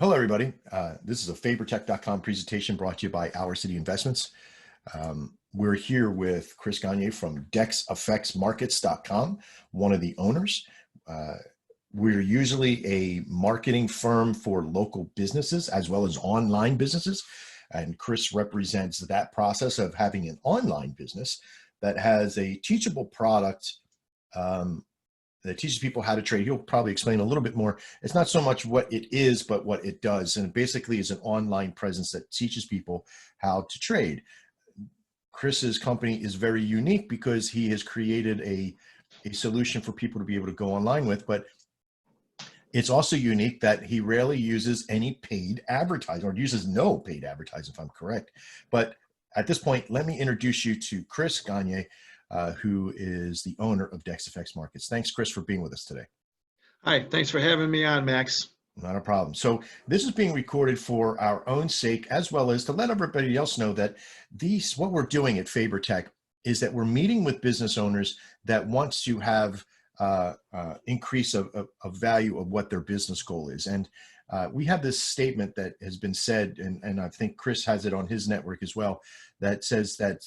Hello, everybody. This is a fabortech.com presentation brought to you by Our City Investments. We're here with Chris Gagne from Dex Fx Markets.com, one of the owners. We're usually a marketing firm for local businesses as well as online businesses. And Chris represents that process of having an online business that has a teachable product that teaches people how to trade. He'll probably explain a little bit more. It's not so much what it is, but what it does. And it basically is an online presence that teaches people how to trade. Chris's company is very unique because he has created a solution for people to be able to go online with, but it's also unique that he rarely uses any paid advertising, or uses no paid advertising, if I'm correct. But at this point, let me introduce you to Chris Gagne, who is the owner of Dex Fx Markets. Thanks, Chris, for being with us today. Hi, thanks for having me on, Max. Not a problem. So this is being recorded for our own sake, as well as to let everybody else know that what we're doing at Fabor Tech is that we're meeting with business owners that wants to have increase of value of what their business goal is. And we have this statement that has been said, and I think Chris has it on his network as well, that says that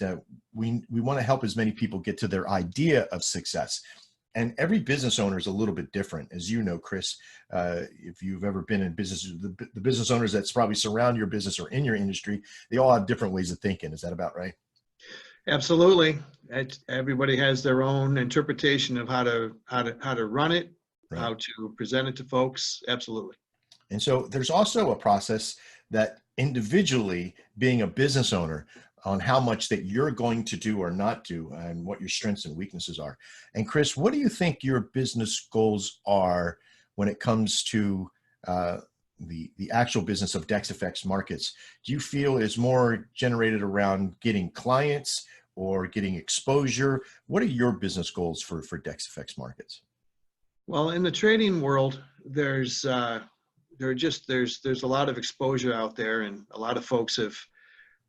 we want to help as many people get to their idea of success. And every business owner is a little bit different. As you know, Chris, if you've ever been in business, the business owners that's probably surround your business or in your industry, they all have different ways of thinking. Is that about right? Absolutely. Everybody has their own interpretation of how to run it, right, how to present it to folks. Absolutely. And so there's also a process that individually, being a business owner, on how much that you're going to do or not do and what your strengths and weaknesses are. And Chris, what do you think your business goals are when it comes to the actual business of Dex Fx Markets? Do you feel is more generated around getting clients or getting exposure? What are your business goals for Dex Fx Markets? Well, in the trading world, there's a lot of exposure out there, and a lot of folks have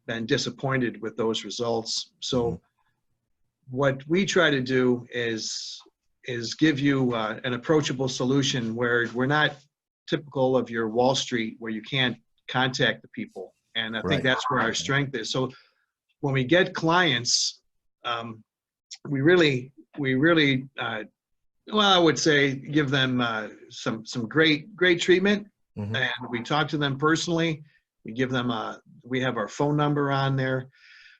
been disappointed with those results. So what we try to do is give you an approachable solution where we're not typical of your Wall Street, where you can't contact the people. And I think that's where our strength is. So when we get clients, we really, well, I would say give them some great treatment. And we talk to them personally. We give them we have our phone number on there.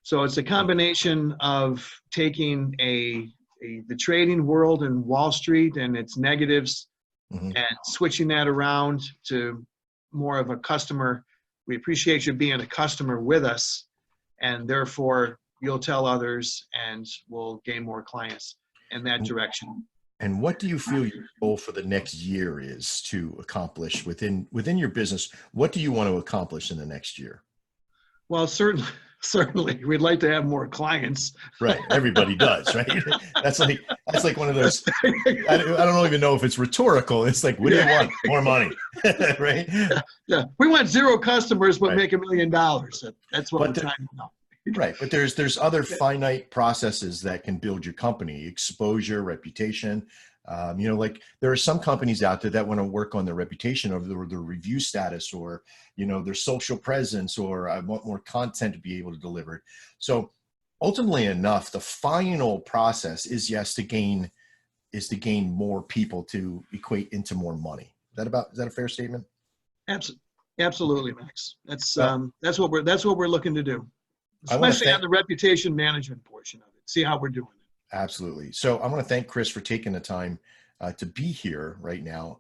So it's a combination of taking the trading world and Wall Street and its negatives and switching that around to more of a customer. We appreciate you being a customer with us, and therefore you'll tell others and we'll gain more clients in that direction. And what do you feel your goal for the next year is to accomplish within your business? What do you want to accomplish in the next year? Well, certainly, we'd like to have more clients. Right, everybody does, right? That's like one of those. I don't even know if it's rhetorical. It's like, what do you want? More money, right? Yeah, we want 0 customers, but make $1 million. That's what we're trying to know. Right, but there's other finite processes that can build your company: exposure, reputation. Like there are some companies out there that want to work on their reputation or their review status, or their social presence, or I want more content to be able to deliver it. So ultimately enough, the final process is to gain more people to equate into more money. Is that a fair statement? Absolutely, Max. That's what we're looking to do. Especially on the reputation management portion of it. See how we're doing it. Absolutely. So I want to thank Chris for taking the time to be here right now.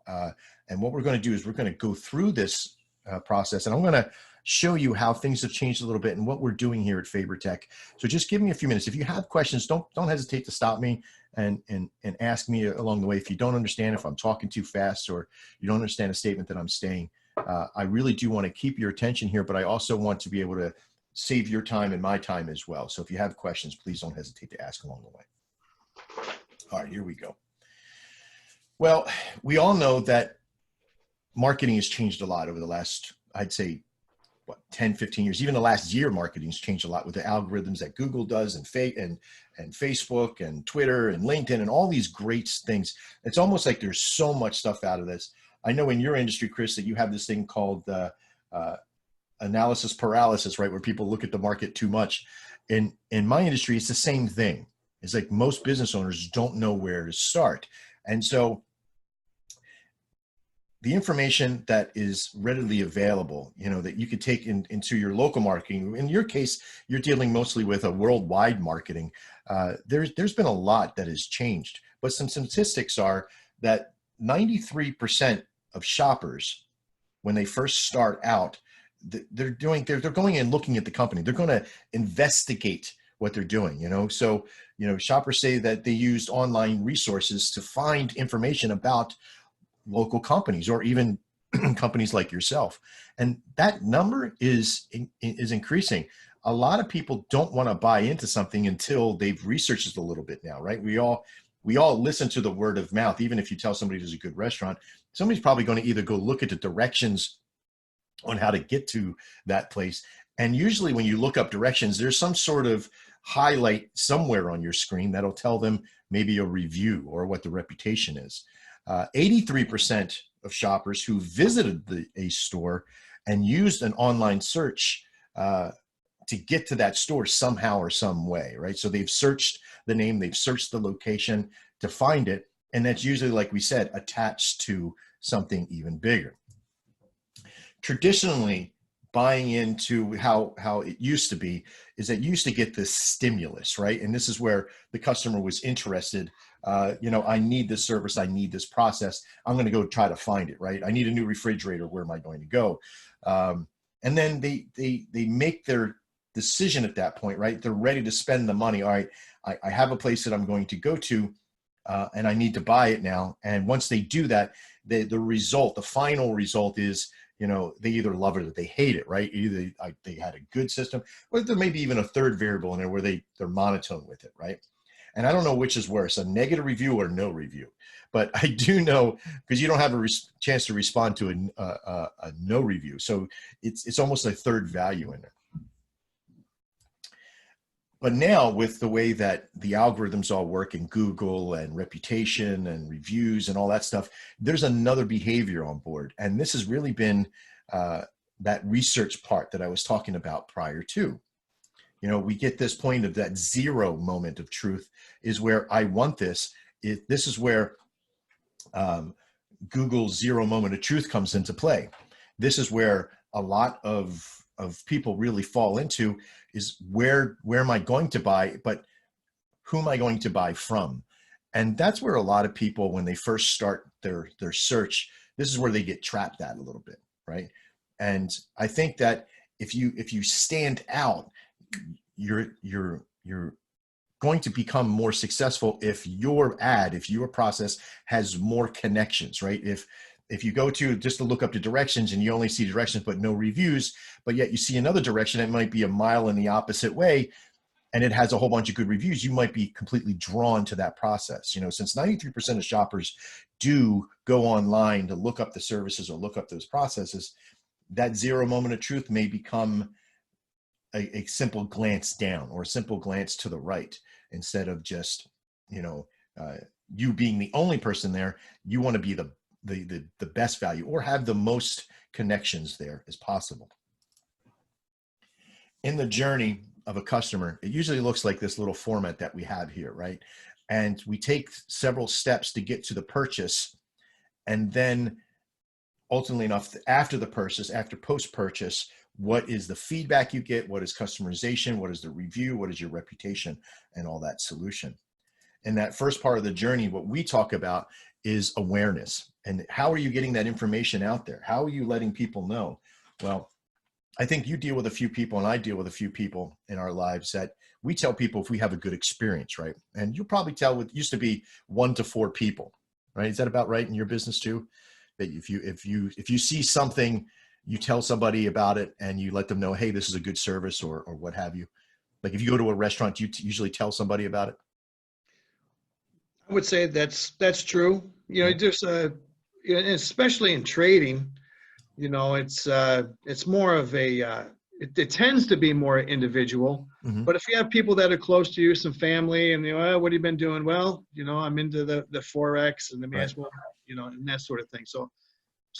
And what we're going to do is we're going to go through this process, and I'm going to show you how things have changed a little bit and what we're doing here at Fabor Tech. So just give me a few minutes. If you have questions, don't hesitate to stop me and ask me along the way. If you don't understand, if I'm talking too fast or you don't understand a statement that I'm saying, I really do want to keep your attention here, but I also want to be able to save your time and my time as well. So if you have questions, please don't hesitate to ask along the way. All right, here we go. Well, we all know that marketing has changed a lot over the last, I'd say, 10, 15 years. Even the last year, marketing's changed a lot with the algorithms that Google does and Facebook and Twitter and LinkedIn and all these great things. It's almost like there's so much stuff out of this. I know in your industry, Chris, that you have this thing called analysis paralysis, right? Where people look at the market too much. In my industry, it's the same thing. It's like most business owners don't know where to start. And so the information that is readily available, that you could take into your local marketing. In your case, you're dealing mostly with a worldwide marketing. There's been a lot that has changed, but some statistics are that 93% of shoppers, when they first start out, they're going and looking at the company. They're going to investigate what they're doing. So shoppers say that they used online resources to find information about local companies or even companies like yourself, and that number is increasing. A lot of people don't want to buy into something until they've researched it a little bit now, right? We all listen to the word of mouth. Even if you tell somebody there's a good restaurant, somebody's probably going to either go look at the directions on how to get to that place, and usually when you look up directions, there's some sort of highlight somewhere on your screen that'll tell them maybe a review or what the reputation is. 83% of shoppers who visited a store and used an online search to get to that store somehow or some way, right? So they've searched the name, they've searched the location to find it, and that's usually, like we said, attached to something even bigger. Traditionally, buying into how it used to be is that you used to get this stimulus, right? And this is where the customer was interested. I need this service, I need this process, I'm going to go try to find it, right? I need a new refrigerator, where am I going to go? And then they make their decision at that point, right? They're ready to spend the money. All right, I have a place that I'm going to go to, and I need to buy it now. And once they do that, the final result is, they either love it or they hate it, right? Either they had a good system, or there may be even a third variable in there where they're monotone with it, right? And I don't know which is worse, a negative review or no review. But I do know, because you don't have a chance to respond to a no review. So it's almost a third value in there. But now, with the way that the algorithms all work in Google and reputation and reviews and all that stuff, there's another behavior on board. And this has really been that research part that I was talking about prior to. We get this point of that zero moment of truth is where I want this. This is where Google's zero moment of truth comes into play. This is where a lot of people really fall into is where am I going to buy, but who am I going to buy from? And that's where a lot of people, when they first start their search, this is where they get trapped at a little bit, right? And I think that if you stand out, you're going to become more successful if your process has more connections, right? If you go to just to look up the directions and you only see directions but no reviews, but yet you see another direction, it might be a mile in the opposite way, and it has a whole bunch of good reviews, you might be completely drawn to that process. Since 93% of shoppers do go online to look up the services or look up those processes, that zero moment of truth may become a simple glance down or a simple glance to the right, instead of just, you being the only person there. You want to be the best value or have the most connections there as possible. In the journey of a customer, it usually looks like this little format that we have here, right? And we take several steps to get to the purchase. And then ultimately enough, after the purchase, after post-purchase, what is the feedback you get? What is customization? What is the review? What is your reputation and all that solution? In that first part of the journey, what we talk about is awareness. And how are you getting that information out there? How are you letting people know? Well, I think you deal with a few people and I deal with a few people in our lives that we tell people if we have a good experience, right? And you'll probably tell what used to be 1 to 4 people, right? Is that about right in your business too? That if you see something, you tell somebody about it and you let them know, hey, this is a good service or what have you. Like if you go to a restaurant, you usually tell somebody about it. I would say that's true. There's especially in trading, it's more of a it tends to be more individual. Mm-hmm. But if you have people that are close to you, some family, and what have you been doing? Well, I'm into the Forex and the management, and that sort of thing. So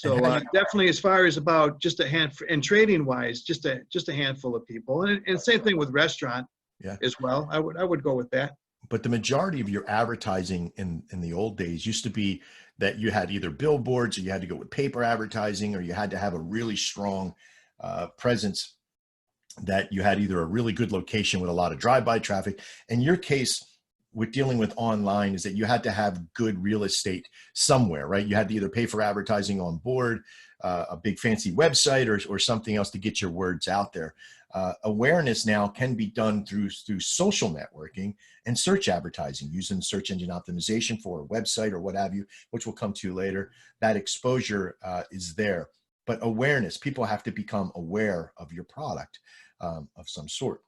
And So how you, definitely, as far as about just a handful, and trading wise, just a handful of people, and same thing with restaurant yeah. as well. I would go with that. But the majority of your advertising in the old days used to be that you had either billboards, or you had to go with paper advertising, or you had to have a really strong presence, that you had either a really good location with a lot of drive-by traffic. In your case, with dealing with online, is that you had to have good real estate somewhere, right? You had to either pay for advertising on board, a big fancy website, or something else to get your words out there. Awareness now can be done through social networking and search advertising, using search engine optimization for a website or what have you, which we'll come to later. That exposure is there. But awareness, people have to become aware of your product of some sort.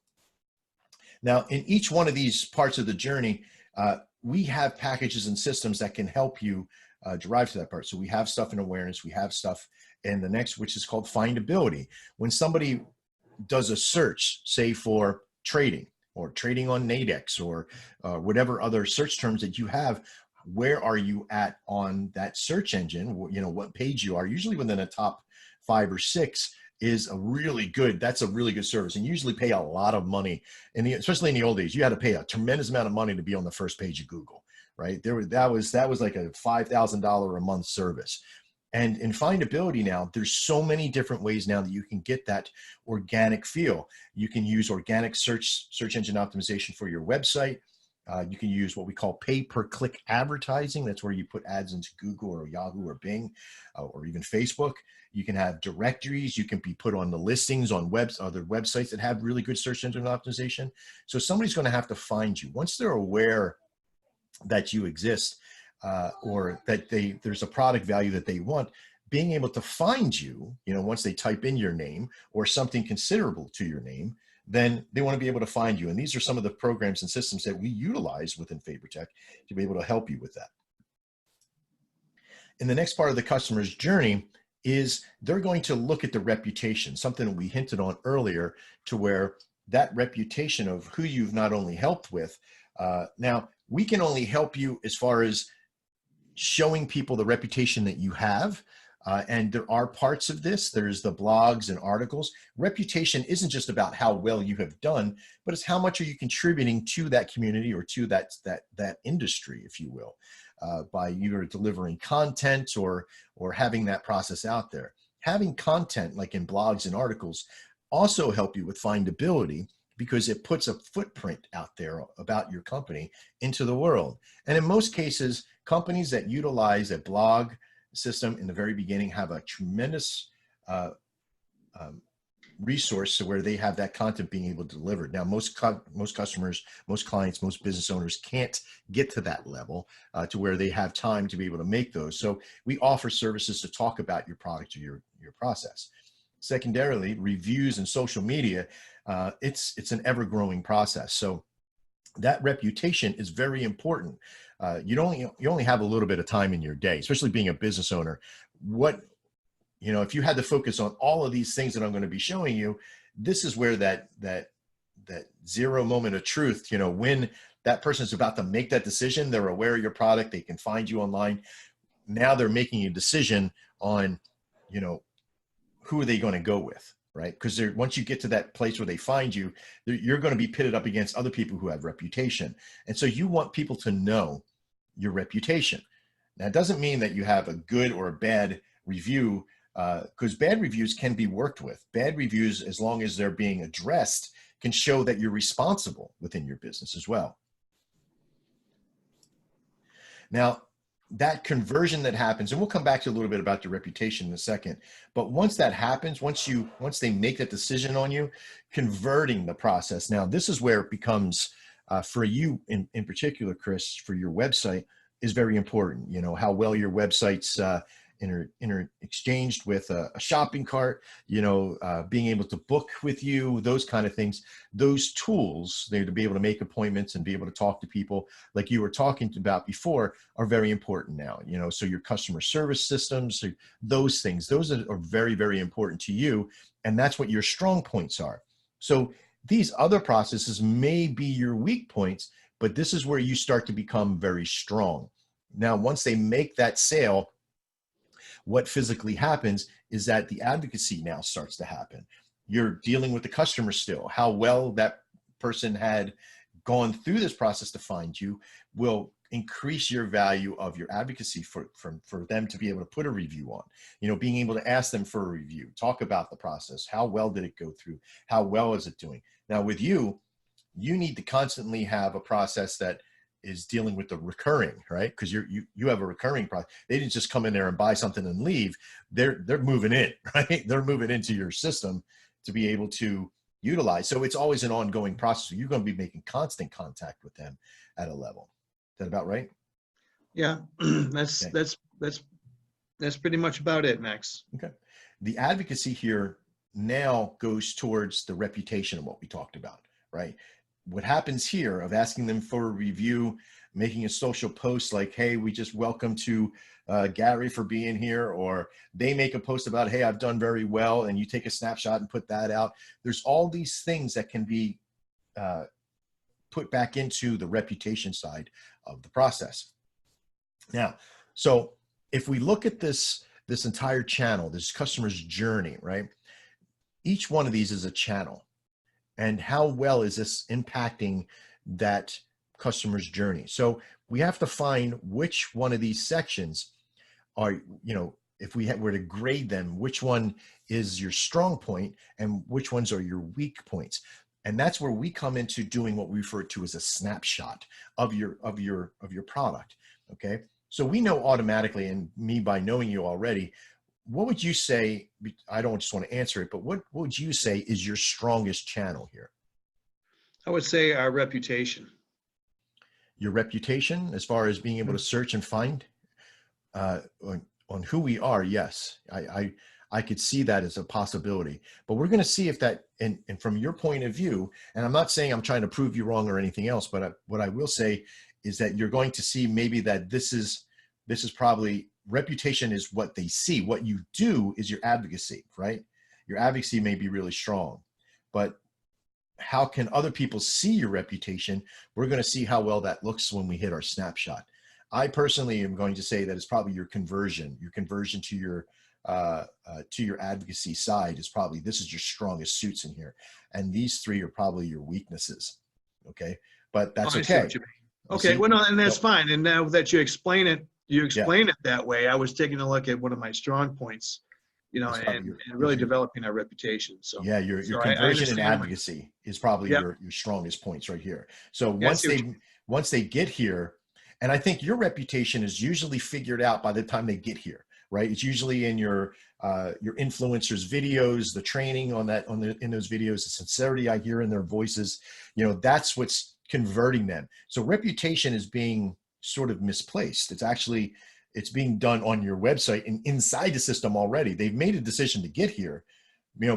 Now, in each one of these parts of the journey, we have packages and systems that can help you drive to that part. So we have stuff in awareness, we have stuff in the next, which is called findability. When somebody does a search, say for trading, or trading on Nadex, or whatever other search terms that you have, where are you at on that search engine? You know, what page you are, usually within a top 5 or 6 is that's a really good service, and usually pay a lot of money. Especially in the old days, you had to pay a tremendous amount of money to be on the first page of Google, right? That was like a $5,000 a month service. And in findability now, there's so many different ways now that you can get that organic feel. You can use organic search engine optimization for your website. You can use what we call pay-per-click advertising. That's where you put ads into Google or Yahoo or Bing or even Facebook. You can have directories. You can be put on the listings on other websites that have really good search engine optimization. So somebody's going to have to find you. Once they're aware that you exist, or that there's a product value that they want, being able to find you, once they type in your name or something considerable to your name, then they want to be able to find you. And these are some of the programs and systems that we utilize within FaborTech to be able to help you with that. In the next part of the customer's journey is they're going to look at the reputation, something that we hinted on earlier, to where that reputation of who you've not only helped with. Now, we can only help you as far as showing people the reputation that you have. And there are parts of this. There's the blogs and articles. Reputation isn't just about how well you have done, but it's how much are you contributing to that community or to that industry, if you will, by either delivering content or having that process out there. Having content like in blogs and articles also help you with findability, because it puts a footprint out there about your company into the world. And in most cases, companies that utilize a blog system in the very beginning have a tremendous resource to where they have that content being able to deliver. Now, most customers, most clients, most business owners can't get to that level to where they have time to be able to make those. So we offer services to talk about your product or your process. Secondarily, reviews and social media, it's an ever-growing process. So that reputation is very important. You only have a little bit of time in your day, especially being a business owner. If you had to focus on all of these things that I'm going to be showing you, this is where that zero moment of truth, when that person is about to make that decision, they're aware of your product, they can find you online. Now they're making a decision on, who are they going to go with, right? Because once you get to that place where they find you, you're going to be pitted up against other people who have reputation. And so you want people to know your reputation. Now, it doesn't mean that you have a good or a bad review, because bad reviews can be worked with. Bad reviews, as long as they're being addressed, can show that you're responsible within your business as well. Now, that conversion that happens, and we'll come back to a little bit about the reputation in a second, but once that happens, once they make that decision on you, converting the process. Now, this is where it becomes, for you in particular, Chris, for your website is very important. How well your website's exchanged with a shopping cart, being able to book with you, those kind of things. Those tools, to be able to make appointments and be able to talk to people like you were talking about before, are very important now. So your customer service systems, those things, those are very, very important to you. And that's what your strong points are. So these other processes may be your weak points, but this is where you start to become very strong. Now, once they make that sale, what physically happens is that the advocacy now starts to happen. You're dealing with the customer still. How well that person had gone through this process to find you will increase your value of your advocacy for them to be able to put a review on, being able to ask them for a review, talk about the process. How well did it go through? How well is it doing? Now with you need to constantly have a process that is dealing with the recurring, right? Because you have a recurring process. They didn't just come in there and buy something and leave. They're moving in, right? They're moving into your system to be able to utilize. So it's always an ongoing process. You're going to be making constant contact with them at a level. Is that about right? Yeah, that's Okay. that's pretty much about it, Max. Okay. The advocacy here now goes towards the reputation of what we talked about, right? What happens here of asking them for a review, making a social post like, hey, we just welcome to Gary for being here, or they make a post about, hey, I've done very well, and you take a snapshot and put that out. There's all these things that can be put back into the reputation side of the process. Now, so if we look at this entire channel, this customer's journey, right? Each one of these is a channel. And how well is this impacting that customer's journey? So we have to find which one of these sections are, if we were to grade them, which one is your strong point and which ones are your weak points. And that's where we come into doing what we refer to as a snapshot of your product. Okay. So we know automatically, and me by knowing you already, what would you say? I don't just want to answer it, but what would you say is your strongest channel here? I would say our reputation. Your reputation, as far as being able to search and find on who we are. Yes, I could see that as a possibility, but we're going to see if that, and from your point of view, and I'm not saying I'm trying to prove you wrong or anything else, but what I will say is that you're going to see maybe that this is probably, reputation is what they see. What you do is your advocacy, right? Your advocacy may be really strong, but how can other people see your reputation? We're going to see how well that looks when we hit our snapshot. I personally am going to say that it's probably your conversion to your advocacy side is probably, this is your strongest suits in here. And these three are probably your weaknesses. Okay. But that's okay. Okay. Well, no, and that's fine. And now that you explain it that way, I was taking a look at one of my strong points, and really developing our reputation. So yeah, your conversion and advocacy is probably your strongest points right here. So once they get here, and I think your reputation is usually figured out by the time they get here, right? It's usually in your influencers' videos, the training in those videos, the sincerity I hear in their voices, that's what's converting them. So reputation is being sort of misplaced. It's being done on your website and inside the system already. They've made a decision to get here,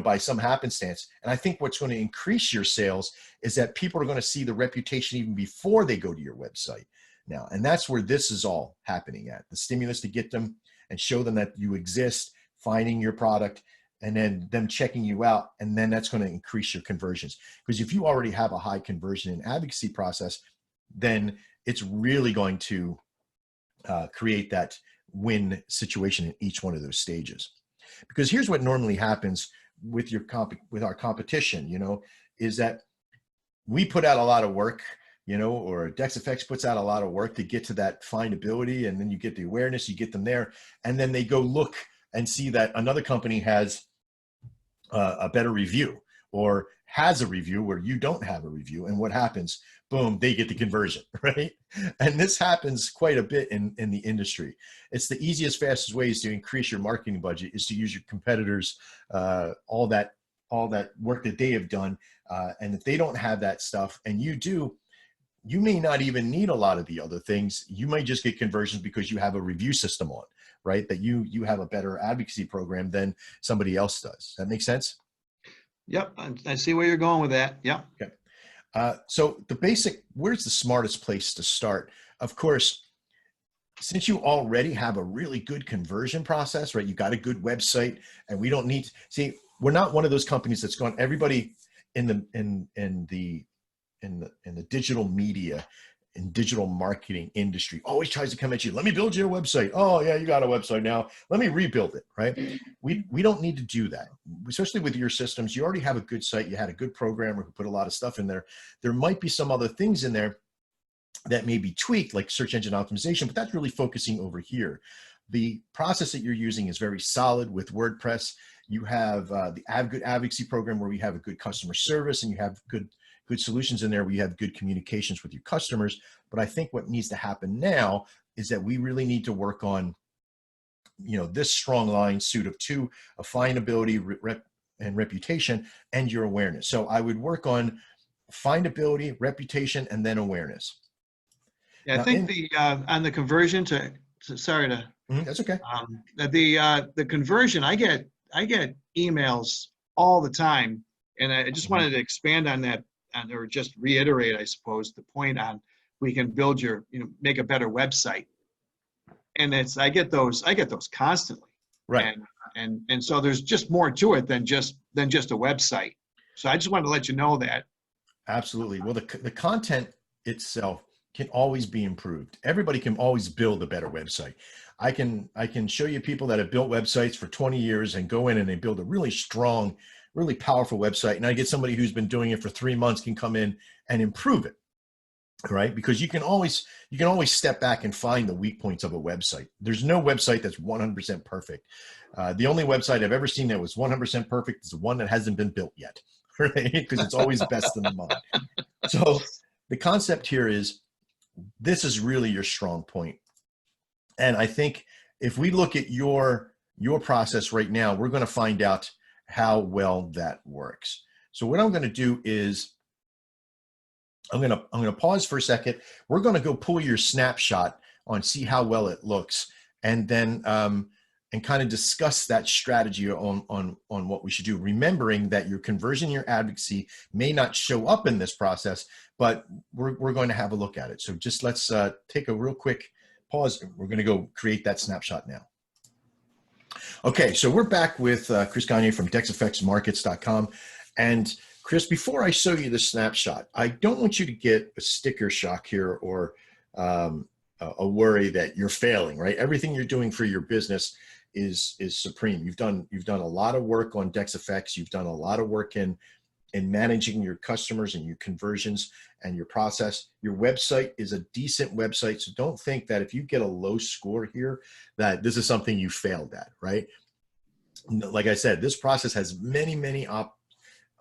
by some happenstance. And I think what's going to increase your sales is that people are going to see the reputation even before they go to your website now. And that's where this is all happening at. The stimulus to get them and show them that you exist, finding your product, and then them checking you out. And then that's going to increase your conversions. Because if you already have a high conversion and advocacy process, then it's really going to create that win situation in each one of those stages. Because here's what normally happens with our competition, is that we put out a lot of work, or Dex Fx puts out a lot of work to get to that findability, and then you get the awareness, you get them there, and then they go look and see that another company has a better review or has a review where you don't have a review. And what happens? Boom, they get the conversion, right? And this happens quite a bit in the industry. It's the easiest, fastest ways to increase your marketing budget is to use your competitors, all that work that they have done. And if they don't have that stuff and you do, you may not even need a lot of the other things. You might just get conversions because you have a review system on, right? That you have a better advocacy program than somebody else does. That make sense? Yep. I see where you're going with that. Yep. Okay. So where's the smartest place to start? Of course, since you already have a really good conversion process, right? You got a good website, and we don't need to see, we're not one of those companies that's gone, everybody in the digital media in digital marketing industry always tries to come at you. Let me build you a website. Oh yeah, you got a website now. Let me rebuild it, right? We don't need to do that, especially with your systems. You already have a good site. You had a good programmer who put a lot of stuff in there. There might be some other things in there that may be tweaked, like search engine optimization, but that's really focusing over here. The process that you're using is very solid with WordPress. You have the Good Advocacy program where we have a good customer service, and you have good solutions in there where you have good communications with your customers. But I think what needs to happen now is that we really need to work on, this strong line suit of two: a findability, and reputation, and your awareness. So I would work on findability, reputation, and then awareness. Yeah, I Now, think on the conversion sorry to that's okay. the conversion, I get emails all the time, and I just wanted to expand on that, or just reiterate, I suppose, the point on we can build make a better website, and I get those constantly, Right. and so there's just more to it than just a website. So I just wanted to let you know that. Absolutely. Well, the content itself can always be improved. Everybody can always build a better website. I can show you people that have built websites for 20 years and go in and they build a really strong, really powerful website. And I get somebody who's been doing it for 3 months can come in and improve it, right? Because you can always step back and find the weak points of a website. There's no website that's 100% perfect. The only website I've ever seen that was 100% perfect is the one that hasn't been built yet, right? Because it's always best in the mind. So the concept here is, this is really your strong point. And I think if we look at your process right now, we're going to find out how well that works. So what I'm going to do is I'm going to pause for a second. We're going to go pull your snapshot on, see how well it looks, and then and kind of discuss that strategy on what we should do, remembering that your conversion, your advocacy may not show up in this process, but we're going to have a look at it. So just let's take a real quick pause. We're going to go create that snapshot now. Okay, so we're back with Chris Gagne from DexFxMarkets.com. And Chris, before I show you the snapshot, I don't want you to get a sticker shock here or a worry that you're failing, right? Everything you're doing for your business is supreme. You've done a lot of work on Dex Fx. You've done a lot of work in managing your customers and your conversions and your process. Your website is a decent website. So don't think that if you get a low score here, that this is something you failed at, right? Like I said, this process has many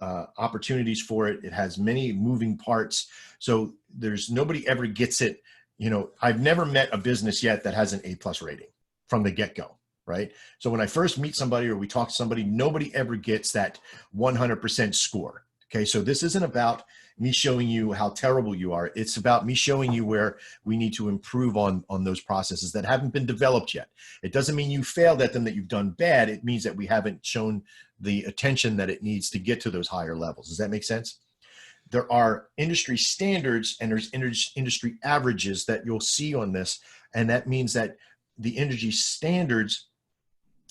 opportunities for it. It has many moving parts. So nobody ever gets it. I've never met a business yet that has an A+ rating from the get-go, right? So when I first meet somebody or we talk to somebody, nobody ever gets that 100% score. Okay, so this isn't about me showing you how terrible you are. It's about me showing you where we need to improve on those processes that haven't been developed yet. It doesn't mean you failed at them, that you've done bad. It means that we haven't shown the attention that it needs to get to those higher levels. Does that make sense? There are industry standards and there's industry averages that you'll see on this. And that means that the industry standards,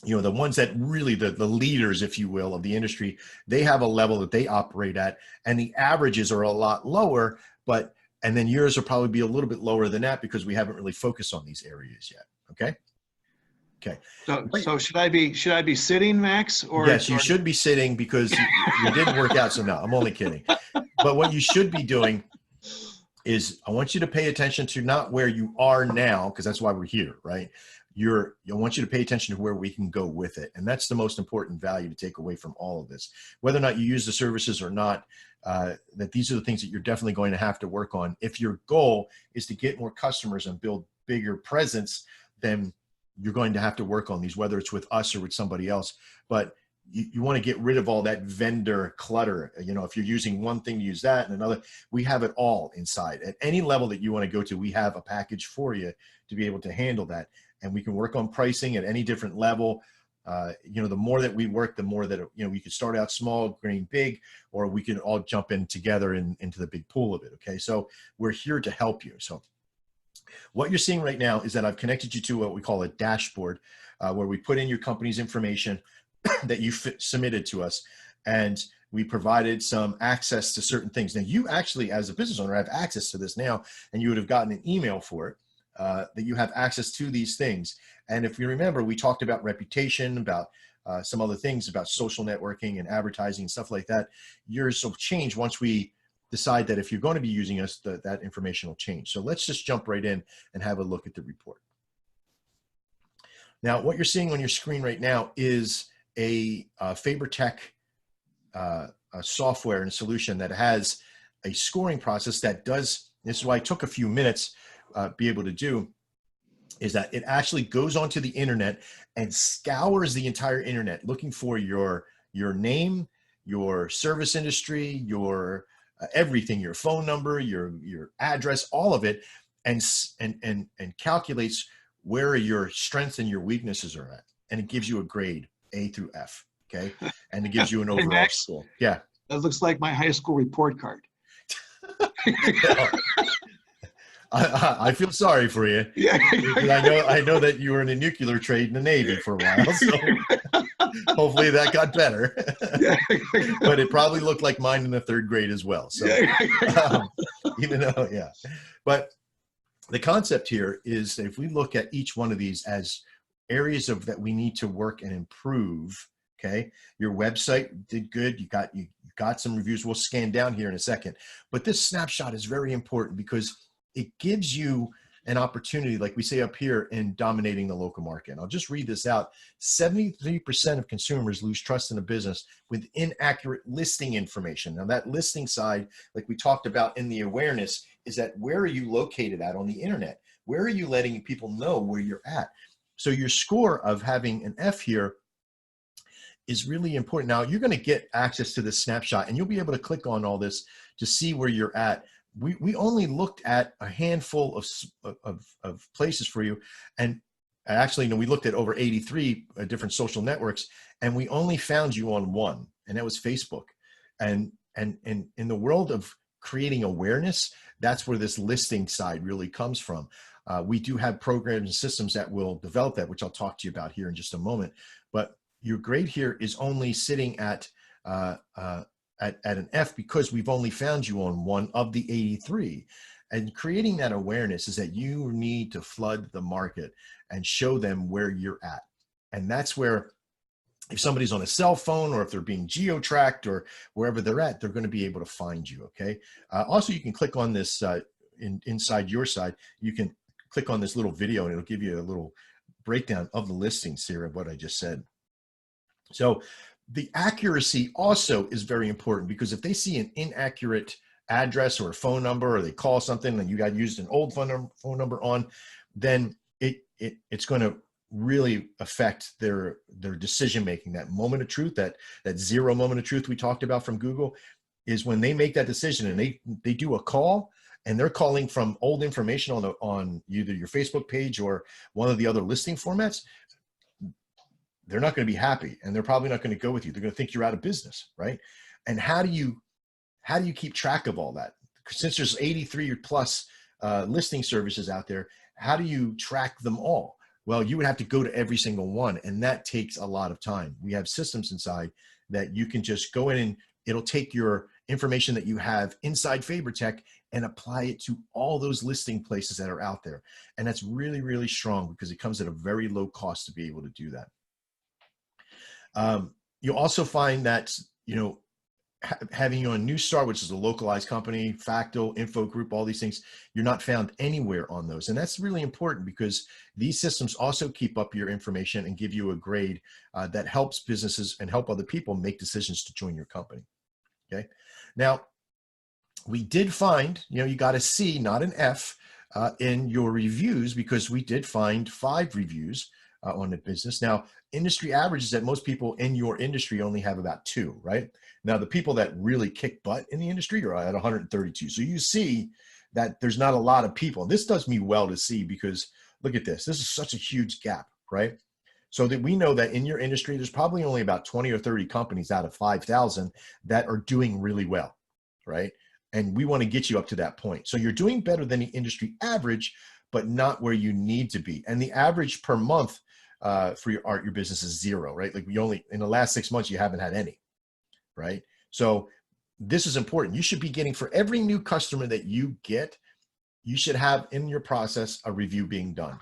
the ones that really the leaders, if you will, of the industry, they have a level that they operate at, and the averages are a lot lower, and then yours will probably be a little bit lower than that because we haven't really focused on these areas yet. Okay. Okay. So should I be sitting, Max? Or yes, you should be sitting because you didn't work out. So no, I'm only kidding. But what you should be doing is I want you to pay attention to not where you are now, because that's why we're here, right? I want you to pay attention to where we can go with it. And that's the most important value to take away from all of this. Whether or not you use the services or not, that these are the things that you're definitely going to have to work on. If your goal is to get more customers and build bigger presence, then you're going to have to work on these, whether it's with us or with somebody else. But you want to get rid of all that vendor clutter. If you're using one thing, use that and another. We have it all inside. At any level that you want to go to, we have a package for you to be able to handle that. And we can work on pricing at any different level. The more that we work, the more that, we could start out small, growing big, or we can all jump in together into the big pool of it. Okay. So we're here to help you. So what you're seeing right now is that I've connected you to what we call a dashboard, where we put in your company's information that you submitted to us. And we provided some access to certain things. Now, you actually, as a business owner, have access to this now, and you would have gotten an email for it, that you have access to these things. And if you remember, we talked about reputation, about some other things, about social networking and advertising and stuff like that. Yours will change once we decide that if you're going to be using us, that information will change. So let's just jump right in and have a look at the report. Now, what you're seeing on your screen right now is a Fabor Tech a software and a solution that has a scoring process that does, this is why it took a few minutes be able to do, is that it actually goes onto the internet and scours the entire internet looking for your name, your service industry, your everything, your phone number, your address, all of it, and calculates where your strengths and your weaknesses are at. And it gives you a grade, A through F. Okay. And it gives you an Hey, overall Max, score. Yeah. that looks like my high school report card. I feel sorry for you. Yeah. I know that you were in the nuclear trade in the Navy for a while, so hopefully that got better. But it probably looked like mine in the third grade as well. So, even though, yeah. But the concept here is that if we look at each one of these as areas of that we need to work and improve. Okay, your website did good. You got some reviews. We'll scan down here in a second. But this snapshot is very important because it gives you an opportunity, like we say up here, in dominating the local market. And I'll just read this out. 73% of consumers lose trust in a business with inaccurate listing information. Now that listing side, like we talked about in the awareness, is that where are you located at on the internet? Where are you letting people know where you're at? So your score of having an F here is really important. Now you're going to get access to this snapshot and you'll be able to click on all this to see where you're at. We only looked at a handful of places for you. And actually, we looked at over 83 different social networks and we only found you on one, and that was Facebook. And in the world of creating awareness, that's where this listing side really comes from. We do have programs and systems that will develop that, which I'll talk to you about here in just a moment. But your grade here is only sitting at an F because we've only found you on one of the 83. And creating that awareness is that you need to flood the market and show them where you're at. And that's where, if somebody's on a cell phone or if they're being geo-tracked or wherever they're at, they're going to be able to find you. Okay. Also, you can click on this inside your side. You can click on this little video and it'll give you a little breakdown of the listings here of what I just said. So the accuracy also is very important, because if they see an inaccurate address or a phone number, or they call something and you got used an old phone number on, then it's going to really affect their decision making. That moment of truth, that zero moment of truth we talked about from Google, is when they make that decision and they do a call and they're calling from old information on either your Facebook page or one of the other listing formats. They're not going to be happy, and they're probably not going to go with you. They're going to think you're out of business, right? And how do you keep track of all that? Since there's 83 plus listing services out there, how do you track them all? Well, you would have to go to every single one, and that takes a lot of time. We have systems inside that you can just go in and it'll take your information that you have inside Fabor Tech and apply it to all those listing places that are out there. And that's really, really strong because it comes at a very low cost to be able to do that. You'll also find that, having you on Newstar, which is a localized company, Factal, Info Group, all these things, you're not found anywhere on those. And that's really important because these systems also keep up your information and give you a grade that helps businesses and help other people make decisions to join your company. Okay. Now, we did find, you got a C, not an F, in your reviews, because we did find 5 reviews on the business. Now, industry average is that most people in your industry only have about 2, right? Now, the people that really kick butt in the industry are at 132. So you see that there's not a lot of people. This does me well to see, because look at this. This is such a huge gap, right? So that we know that in your industry, there's probably only about 20 or 30 companies out of 5,000 that are doing really well, right? And we want to get you up to that point. So you're doing better than the industry average, but not where you need to be. And the average per month for your business is 0, right? Like in the last 6 months, you haven't had any, right? So this is important. You should be getting, for every new customer that you get, you should have in your process a review being done.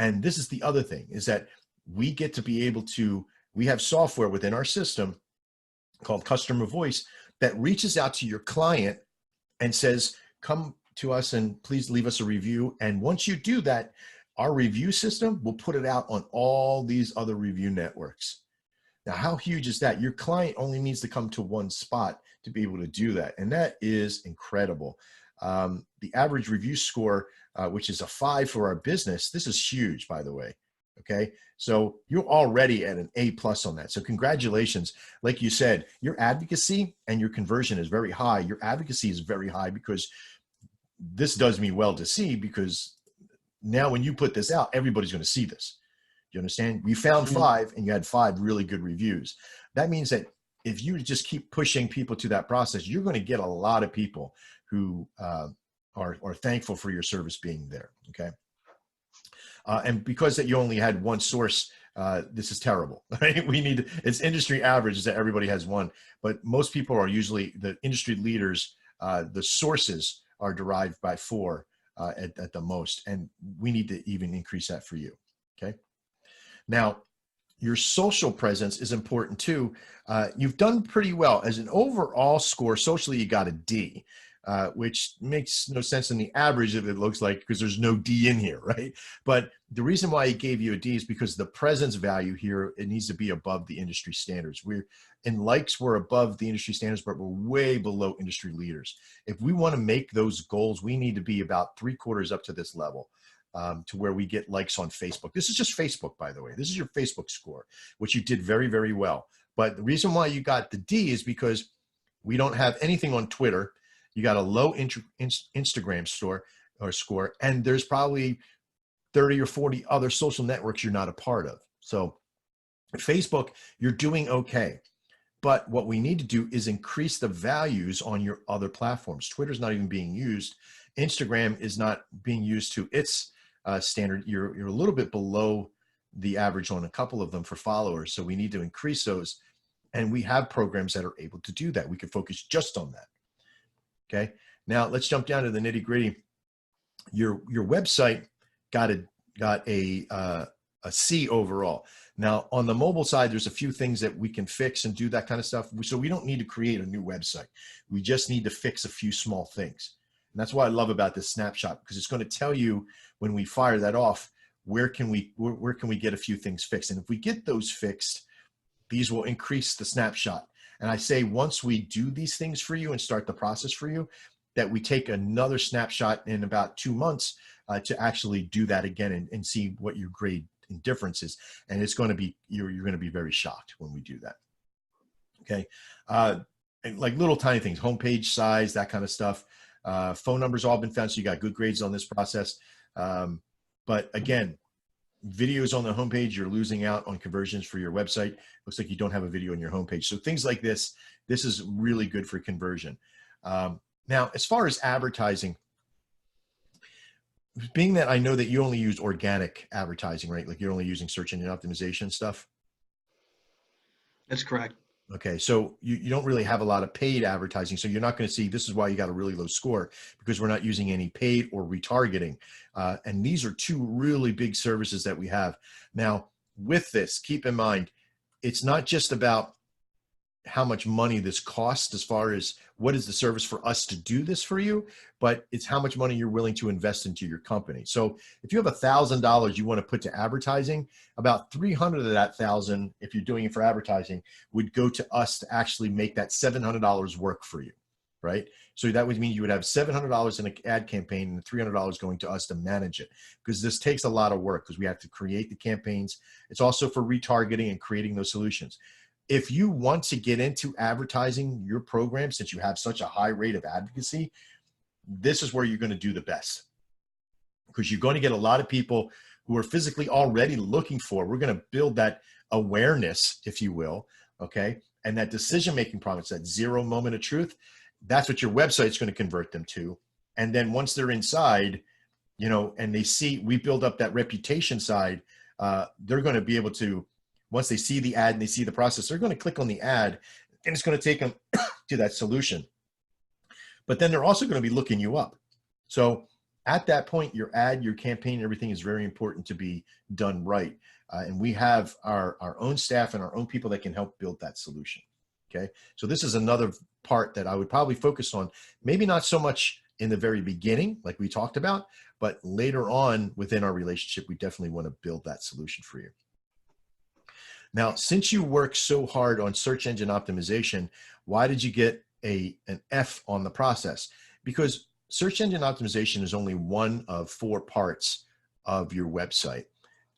And this is the other thing, is that we get to be able to, we have software within our system called Customer Voice that reaches out to your client and says, come to us and please leave us a review. And once you do that, our review system will put it out on all these other review networks. Now, how huge is that? Your client only needs to come to one spot to be able to do that. And that is incredible. The average review score, which is a 5 for our business, this is huge, by the way. Okay. So you're already at an A+ on that. So congratulations. Like you said, your advocacy and your conversion is very high. Your advocacy is very high because this does me well to see, because now when you put this out, everybody's going to see this. You understand? You found 5 and you had 5 really good reviews. That means that if you just keep pushing people to that process, you're going to get a lot of people who are thankful for your service being there. Okay. And because that you only had one source, this is terrible, right? We need, it's industry average is that everybody has one, but most people are usually the industry leaders. The sources are derived by 4 at the most. And we need to even increase that for you. Okay. Now, your social presence is important too. You've done pretty well. As an overall score, socially, you got a D, which makes no sense in the average if it looks like, because there's no D in here, right? But the reason why he gave you a D is because the presence value here, it needs to be above the industry standards. We're in likes, we're above the industry standards, but we're way below industry leaders. If we want to make those goals, we need to be about 3/4 up to this level. To where we get likes on Facebook. This is just Facebook, by the way. This is your Facebook score, which you did very, very well. But the reason why you got the D is because we don't have anything on Twitter. You got a low Instagram score, and there's probably 30 or 40 other social networks you're not a part of. So Facebook, you're doing okay. But what we need to do is increase the values on your other platforms. Twitter's not even being used. Instagram is not being used to its standard. You're a little bit below the average on a couple of them for followers. So we need to increase those. And we have programs that are able to do that. We can focus just on that. Okay. Now let's jump down to the nitty gritty. Your website got a C overall. Now on the mobile side, there's a few things that we can fix and do that kind of stuff. So we don't need to create a new website. We just need to fix a few small things. And that's what I love about this snapshot, because it's going to tell you when we fire that off, where can we get a few things fixed? And if we get those fixed, these will increase the snapshot. And I say, once we do these things for you and start the process for you, that we take another snapshot in about 2 months to actually do that again and see what your grade difference is. And it's going to be, you're going to be very shocked when we do that. Okay. And like little tiny things, homepage size, that kind of stuff. Phone numbers all been found, so you got good grades on this process. But again, videos on the homepage, you're losing out on conversions for your website. Looks like you don't have a video on your homepage. So things like this is really good for conversion. Now, as far as advertising, being that I know that you only use organic advertising, right? Like you're only using search engine optimization stuff. That's correct. Okay, so you don't really have a lot of paid advertising, so you're not going to see, this is why you got a really low score, because we're not using any paid or retargeting. And these are 2 really big services that we have. Now, with this, keep in mind, it's not just about how much money this costs as far as what is the service for us to do this for you, but it's how much money you're willing to invest into your company. So if you have $1,000 you want to put to advertising, about 300 of that 1,000, if you're doing it for advertising, would go to us to actually make that $700 work for you, right? So that would mean you would have $700 in an ad campaign and $300 going to us to manage it, because this takes a lot of work, because we have to create the campaigns. It's also for retargeting and creating those solutions. If you want to get into advertising your program, since you have such a high rate of advocacy, this is where you're going to do the best, because you're going to get a lot of people who are physically already looking for, we're going to build that awareness, if you will. Okay. And that decision-making process, that 0 moment of truth, that's what your website's going to convert them to. And then once they're inside, you know, and they see, we build up that reputation side, they're going to be able to, once they see the ad and they see the process, they're going to click on the ad, and it's going to take them to that solution. But then they're also going to be looking you up. So at that point, your ad, your campaign, everything is very important to be done right. And we have our own staff and our own people that can help build that solution. Okay. So this is another part that I would probably focus on, maybe not so much in the very beginning, like we talked about, but later on within our relationship, we definitely want to build that solution for you. Now, since you work so hard on search engine optimization, why did you get an F on the process? Because search engine optimization is only one of 4 parts of your website.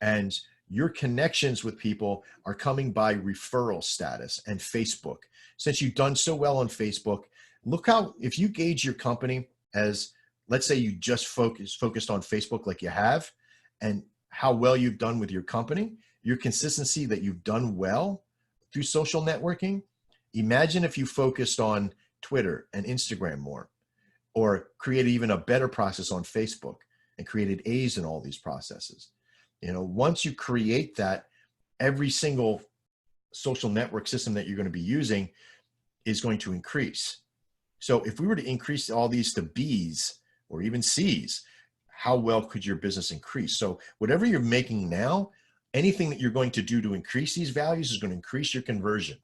And your connections with people are coming by referral status and Facebook. Since you've done so well on Facebook, look how, if you gauge your company as, let's say you just focused on Facebook like you have, and how well you've done with your company, your consistency that you've done well through social networking. Imagine if you focused on Twitter and Instagram more, or created even a better process on Facebook and created A's in all these processes. You know, once you create that, every single social network system that you're going to be using is going to increase. So if we were to increase all these to B's or even C's, how well could your business increase? So whatever you're making now, anything that you're going to do to increase these values is going to increase your conversion.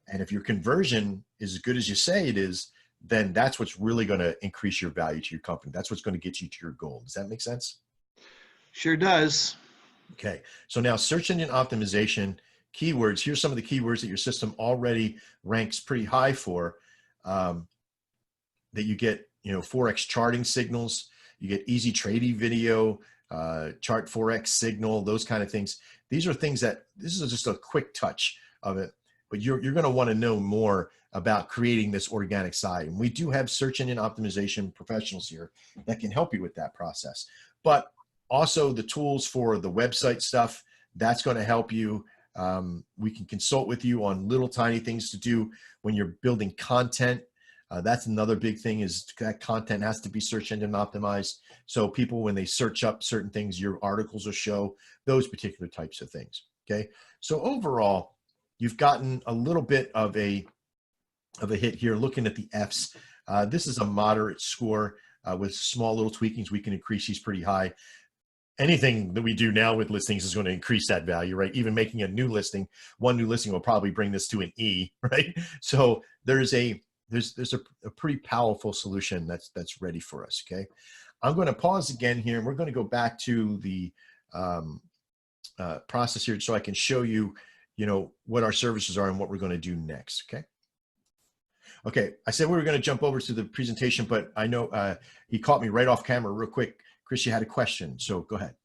And if your conversion is as good as you say it is, then that's what's really going to increase your value to your company. That's what's going to get you to your goal. Does that make sense? Sure does. Okay. So now search engine optimization keywords. Here's some of the keywords that your system already ranks pretty high for, that you get, you know, Forex charting signals, you get easy trading video, chart Forex signal, those kind of things. These are things that, this is just a quick touch of it, but you're going to want to know more about creating this organic side. And we do have search engine optimization professionals here that can help you with that process. But also the tools for the website stuff, that's going to help you. We can consult with you on little tiny things to do when you're building content. That's another big thing, is that content has to be search engine optimized. So people, when they search up certain things, your articles will show those particular types of things. Okay. So overall, you've gotten a little bit of a hit here looking at the F's. This is a moderate score. With small little tweakings, we can increase these pretty high. Anything that we do now with listings is going to increase that value, right? Even making a new listing, one new listing will probably bring this to an E, right? So there's a pretty powerful solution that's ready for us. Okay. I'm going to pause again here, and we're going to go back to the process here so I can show you, you know, what our services are and what we're going to do next. Okay. Okay. I said we were going to jump over to the presentation, but I know he caught me right off camera real quick. Chris, you had a question, so go ahead.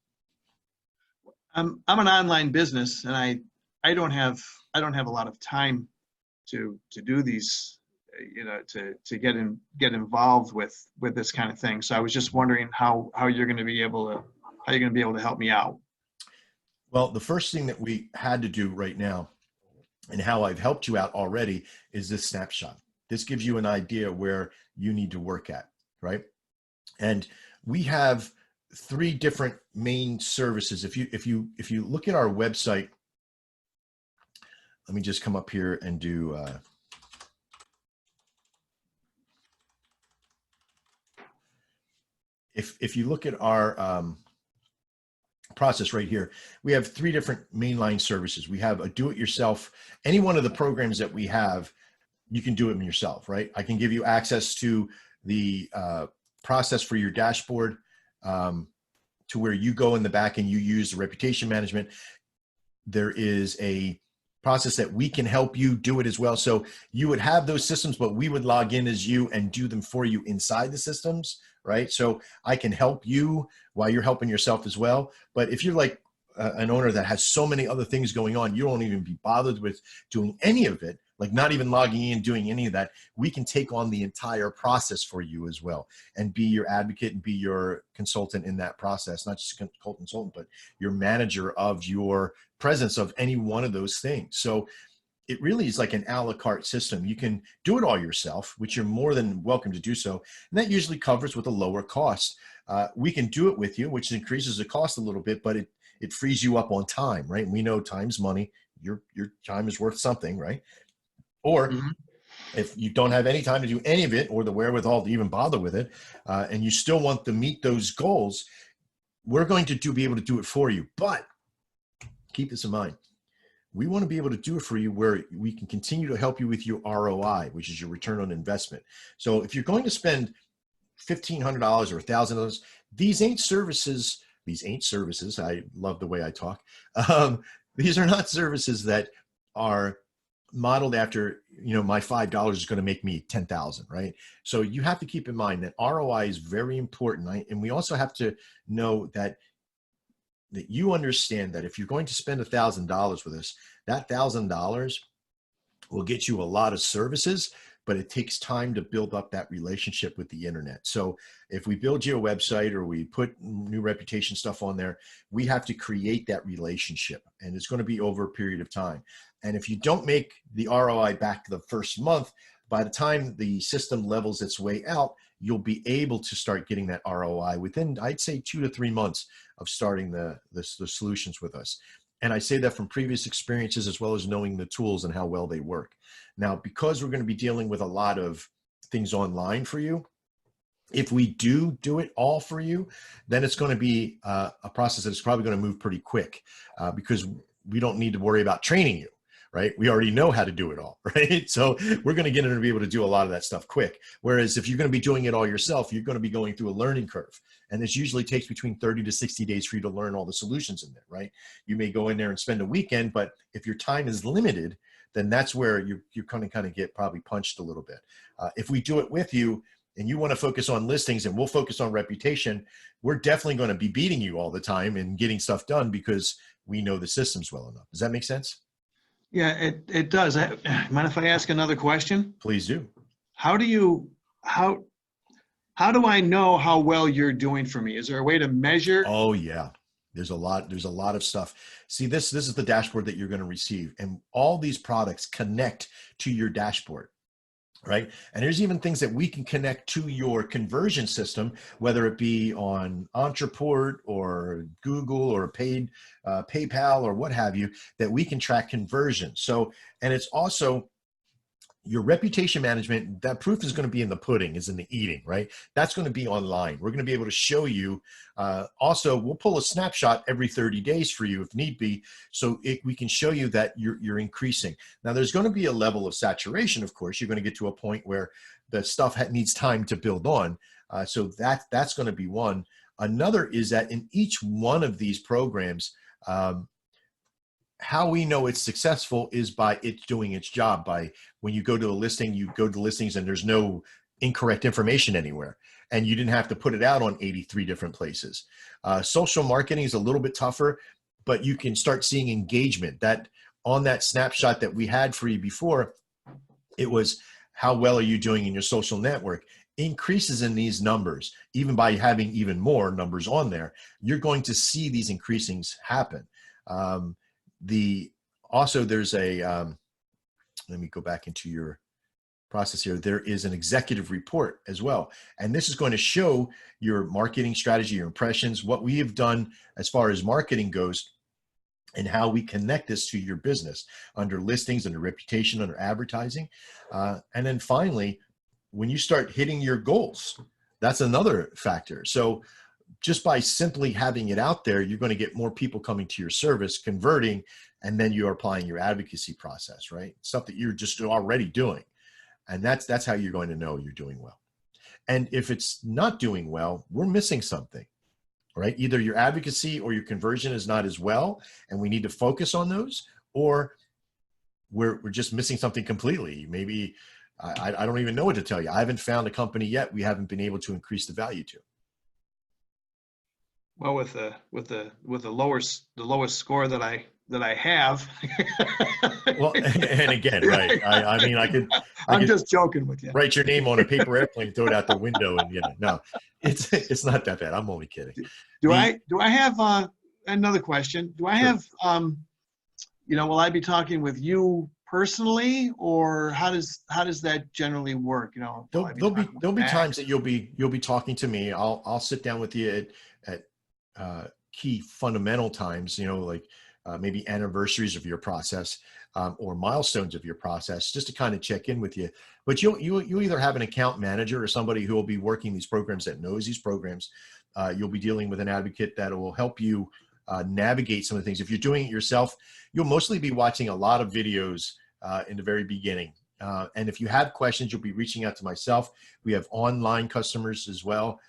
I'm an online business, and I don't have a lot of time to do these, you know, to get involved with this kind of thing. So I was just wondering how you're going to be able to help me out. Well, the first thing that we had to do right now, and how I've helped you out already, is this snapshot. This gives you an idea where you need to work at, right? And we have 3 different main services. If you look at our website, let me just come up here and do if you look at our process right here, we have 3 different mainline services. We have a do-it-yourself. Any one of the programs that we have, you can do it yourself, right? I can give you access to the process for your dashboard, to where you go in the back and you use the reputation management. There is a process that we can help you do it as well. So you would have those systems, but we would log in as you and do them for you inside the systems, right? So I can help you while you're helping yourself as well. But if you're like an owner that has so many other things going on, you won't even be bothered with doing any of it, like not even logging in, doing any of that. We can take on the entire process for you as well and be your advocate and be your consultant in that process, not just a consultant, but your manager of your presence of any one of those things. So it really is like an a la carte system. You can do it all yourself, which you're more than welcome to do so. And that usually covers with a lower cost. We can do it with you, which increases the cost a little bit, but it frees you up on time, right? And we know time's money. Your time is worth something, right? Or If you don't have any time to do any of it or the wherewithal to even bother with it, and you still want to meet those goals, we're going to be able to do it for you. But keep this in mind. We want to be able to do it for you where we can continue to help you with your ROI, which is your return on investment. So if you're going to spend $1,500 or $1,000, these ain't services. These ain't services. I love the way I talk. These are not services that are modeled after, my $5 is going to make me 10,000, right? So you have to keep in mind that ROI is very important. Right? And we also have to know that you understand that if you're going to spend $1,000 with us, that $1,000 will get you a lot of services, but it takes time to build up that relationship with the internet. So if we build you a website or we put new reputation stuff on there, we have to create that relationship, and it's going to be over a period of time. And if you don't make the ROI back the first month, by the time the system levels its way out, you'll be able to start getting that ROI within, I'd say, 2 to 3 months of starting the solutions with us. And I say that from previous experiences as well as knowing the tools and how well they work. Now, because we're going to be dealing with a lot of things online for you, if we do it all for you, then it's going to be a process that's probably going to move pretty quick because we don't need to worry about training you. Right? We already know how to do it all, right? So we're going to get in and be able to do a lot of that stuff quick. Whereas if you're going to be doing it all yourself, you're going to be going through a learning curve. And this usually takes between 30 to 60 days for you to learn all the solutions in there, right? You may go in there and spend a weekend, but if your time is limited, then that's where you're going to kind of get probably punched a little bit. If we do it with you and you want to focus on listings and we'll focus on reputation, we're definitely going to be beating you all the time and getting stuff done because we know the systems well enough. Does that make sense? Yeah, it does. Mind if I ask another question? Please do. How do I know how well you're doing for me? Is there a way to measure? Oh yeah. There's a lot of stuff. See, this is the dashboard that you're going to receive, and all these products connect to your dashboard. Right. And there's even things that we can connect to your conversion system, whether it be on Entreport or Google or paid PayPal or what have you, that we can track conversion. So, and it's also your reputation management. That proof is going to be in the pudding, is in the eating, right? That's going to be online. We're going to be able to show you. Also, we'll pull a snapshot every 30 days for you if need be. So we can show you that you're increasing. Now, there's going to be a level of saturation, of course. You're going to get to a point where the stuff needs time to build on. So that's going to be one. Another is that in each one of these programs, how we know it's successful is by it doing its job. By when you go to a listing, you go to listings and there's no incorrect information anywhere. And you didn't have to put it out on 83 different places. Social marketing is a little bit tougher, but you can start seeing engagement. That on that snapshot that we had for you before, it was how well are you doing in your social network? Increases in these numbers, even by having even more numbers on there, you're going to see these increasings happen. Also there's let me go back into your process here. There is an executive report as well. And this is going to show your marketing strategy, your impressions, what we have done as far as marketing goes, and how we connect this to your business under listings, under reputation, under advertising. And then finally, when you start hitting your goals, that's another factor. So just by simply having it out there, you're going to get more people coming to your service, converting, and then you're applying your advocacy process, right? Stuff that you're just already doing. And that's how you're going to know you're doing well. And if it's not doing well, we're missing something, right? Either your advocacy or your conversion is not as well, and we need to focus on those, or we're just missing something completely. Maybe I don't even know what to tell you. I haven't found a company yet we haven't been able to increase the value to. Well, with the lowest score that I have. Well, and again, right? I mean, I'm just joking with you. Write your name on a paper airplane, throw it out the window, and no, it's not that bad. I'm only kidding. Do I have another question? Do I have will I be talking with you personally, or how does that generally work? There'll be times that you'll be talking to me. I'll sit down with you at key fundamental times, like maybe anniversaries of your process, or milestones of your process, just to kind of check in with you. But you'll either have an account manager or somebody who will be working these programs that knows these programs. You'll be dealing with an advocate that will help you navigate some of the things. If you're doing it yourself, you'll mostly be watching a lot of videos in the very beginning. And if you have questions, you'll be reaching out to myself. We have online customers as well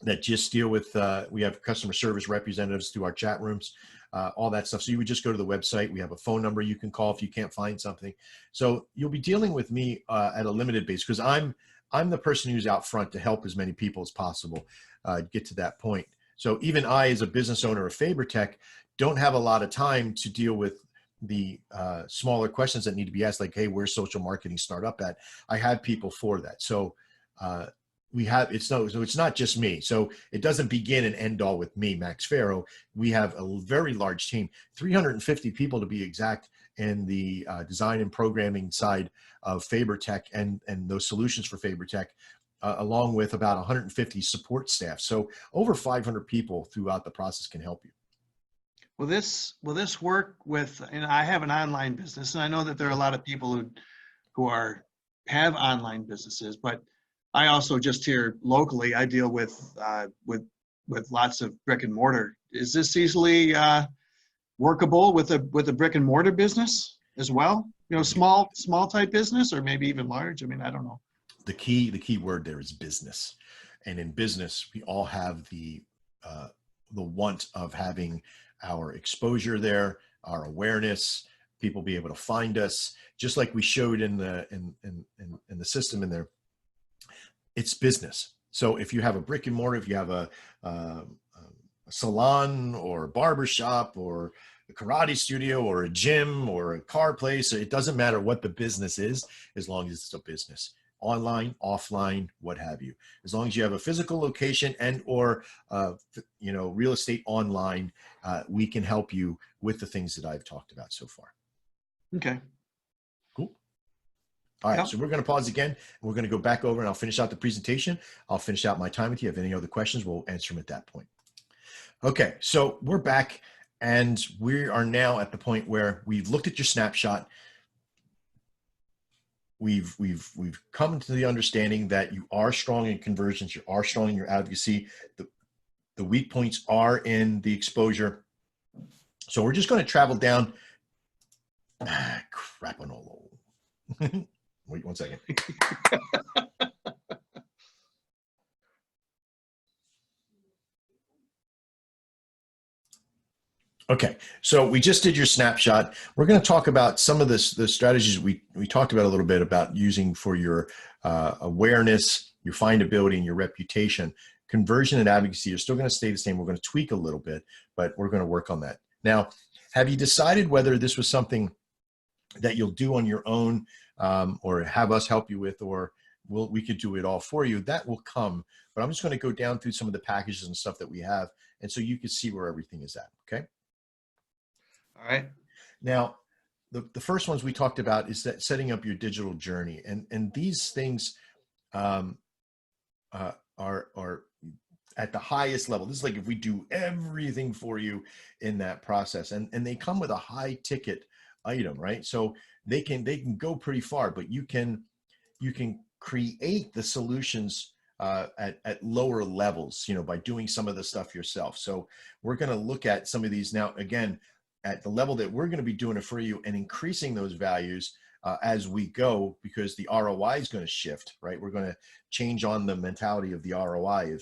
that just deal with, we have customer service representatives through our chat rooms, all that stuff. So you would just go to the website. We have a phone number you can call if you can't find something. So you'll be dealing with me at a limited base, because I'm the person who's out front to help as many people as possible get to that point. So even I, as a business owner of Fabor Tech, don't have a lot of time to deal with the smaller questions that need to be asked, like, hey, where's social marketing start up at? I have people for that. So so it's not just me. So it doesn't begin and end all with me, Max Farrow. We have a very large team, 350 people to be exact, in the design and programming side of Fabor Tech and those solutions for Fabor Tech, along with about 150 support staff. So over 500 people throughout the process can help you. Will this work with, and I have an online business, and I know that there are a lot of people who have online businesses, but I also, just here locally, I deal with lots of brick and mortar. Is this easily workable with a brick and mortar business as well? You know, small type business, or maybe even large. I mean, I don't know. The key word there is business, and in business, we all have the want of having our exposure there, our awareness, people be able to find us, just like we showed in the system in there. It's business. So if you have a brick and mortar, if you have a salon or a barber shop or a karate studio or a gym or a car place, it doesn't matter what the business is, as long as it's a business. Online, offline, what have you. As long as you have a physical location and or real estate online, we can help you with the things that I've talked about so far. Okay. Cool. All right, Yep. so we're going to pause again. We're going to go back over and I'll finish out the presentation. I'll finish out my time with you. If you have any other questions, we'll answer them at that point. Okay, so we're back, and we are now at the point where we've looked at your snapshot. We've come to the understanding that you are strong in conversions, you are strong in your advocacy. The weak points are in the exposure. So we're just going to travel down. Crapanolo. Wait 1 second. Okay, so we just did your snapshot. We're going to talk about some of the strategies we talked about a little bit about using for your awareness, your findability, and your reputation. Conversion and advocacy are still going to stay the same. We're going to tweak a little bit, but we're going to work on that. Now, have you decided whether this was something that you'll do on your own, or have us help you with, or we could do it all for you? That will come, but I'm just going to go down through some of the packages and stuff that we have, and so you can see where everything is at, okay? All right. Now, the first ones we talked about is that setting up your digital journey, and these things are at the highest level. This is like if we do everything for you in that process, and they come with a high ticket item, right? So they can go pretty far, but you can create the solutions at lower levels, by doing some of the stuff yourself. So we're going to look at some of these now, again, at the level that we're going to be doing it for you and increasing those values as we go, because the ROI is going to shift, right? We're going to change on the mentality of the ROI.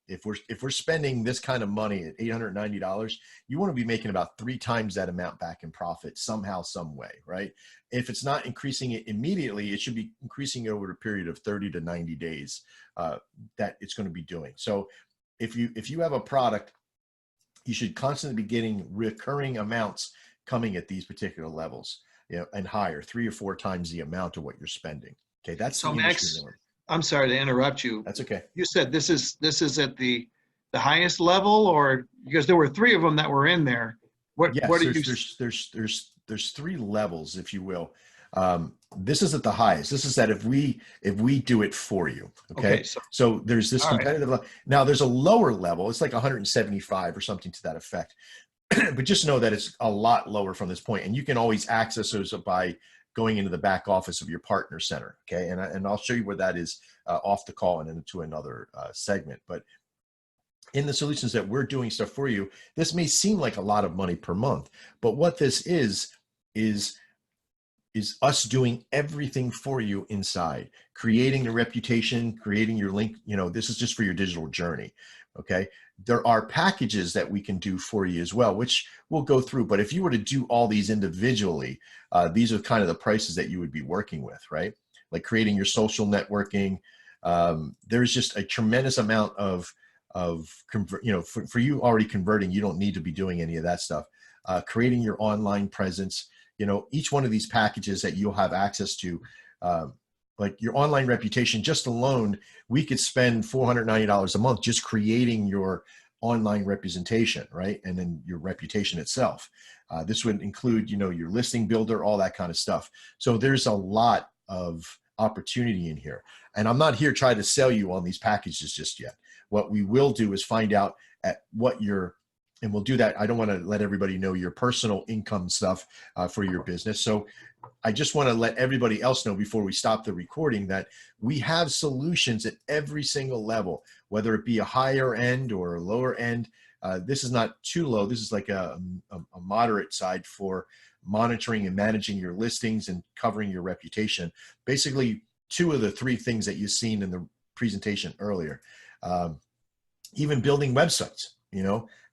If we're spending this kind of money at $890, you want to be making about 3 times that amount back in profit somehow, some way, right? If it's not increasing it immediately, it should be increasing it over a period of 30 to 90 days that it's going to be doing. So if you have a product, you should constantly be getting recurring amounts coming at these particular levels, and higher, 3 or 4 times the amount of what you're spending. Okay, that's So the industry Max, norm. I'm sorry to interrupt you. That's okay. You said this is at the highest level, or because there were 3 of them that were in there. Yes, what are you? there's 3 levels, if you will. This is at the highest. This is that if we do it for you. Okay. So there's this competitive level. Now there's a lower level. It's like 175 or something to that effect. but just know that it's a lot lower from this point, and you can always access those by going into the back office of your partner center. Okay. And I'll show you where that is off the call and into another segment. But in the solutions that we're doing stuff for you, this may seem like a lot of money per month, but what this is us doing everything for you inside, creating the reputation, creating your link. This is just for your digital journey. Okay. There are packages that we can do for you as well, which we'll go through. But if you were to do all these individually, these are kind of the prices that you would be working with, right? Like creating your social networking. There's just a tremendous amount for you already converting, you don't need to be doing any of that stuff. Creating your online presence, each one of these packages that you'll have access to, like your online reputation, just alone, we could spend $490 a month just creating your online representation, right? And then your reputation itself. This would include, your listing builder, all that kind of stuff. So there's a lot of opportunity in here. And I'm not here trying to sell you on these packages just yet. What we will do is find out at what and we'll do that. I don't want to let everybody know your personal income stuff for your business. So I just want to let everybody else know before we stop the recording that we have solutions at every single level, whether it be a higher end or a lower end. This is not too low. This is like a moderate side for monitoring and managing your listings and covering your reputation. Basically, two of the three things that you've seen in the presentation earlier. Even building websites,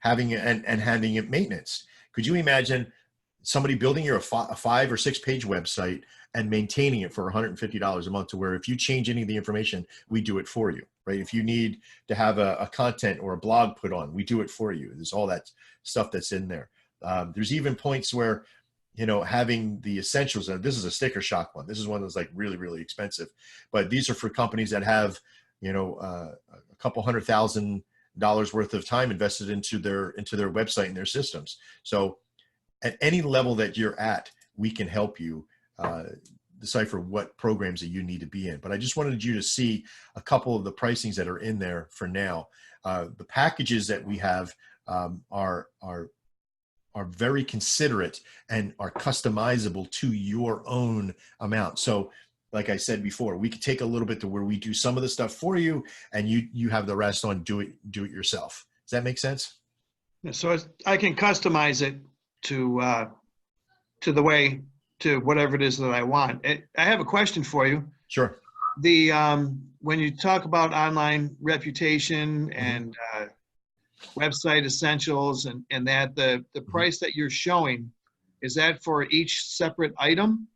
having and handing it maintenance. Could you imagine somebody building a 5 or 6 page website and maintaining it for $150 a month, to where if you change any of the information, we do it for you, right? If you need to have a content or a blog put on, we do it for you. There's all that stuff that's in there. There's even points where, having the essentials. This is a sticker shock one. This is one that's like really, really expensive, but these are for companies that have, a couple $100,000 worth of time invested into their website and their systems. So at any level that you're at, we can help you decipher what programs that you need to be in. But I just wanted you to see a couple of the pricings that are in there for now. The packages that we have are very considerate and are customizable to your own amount. So like I said before, we could take a little bit to where we do some of the stuff for you and you have the rest on do it yourself. Does that make sense? Yeah, so I can customize it to whatever it is that I want. I have a question for you. Sure. When you talk about online reputation and website essentials and that the price that you're showing, is that for each separate item?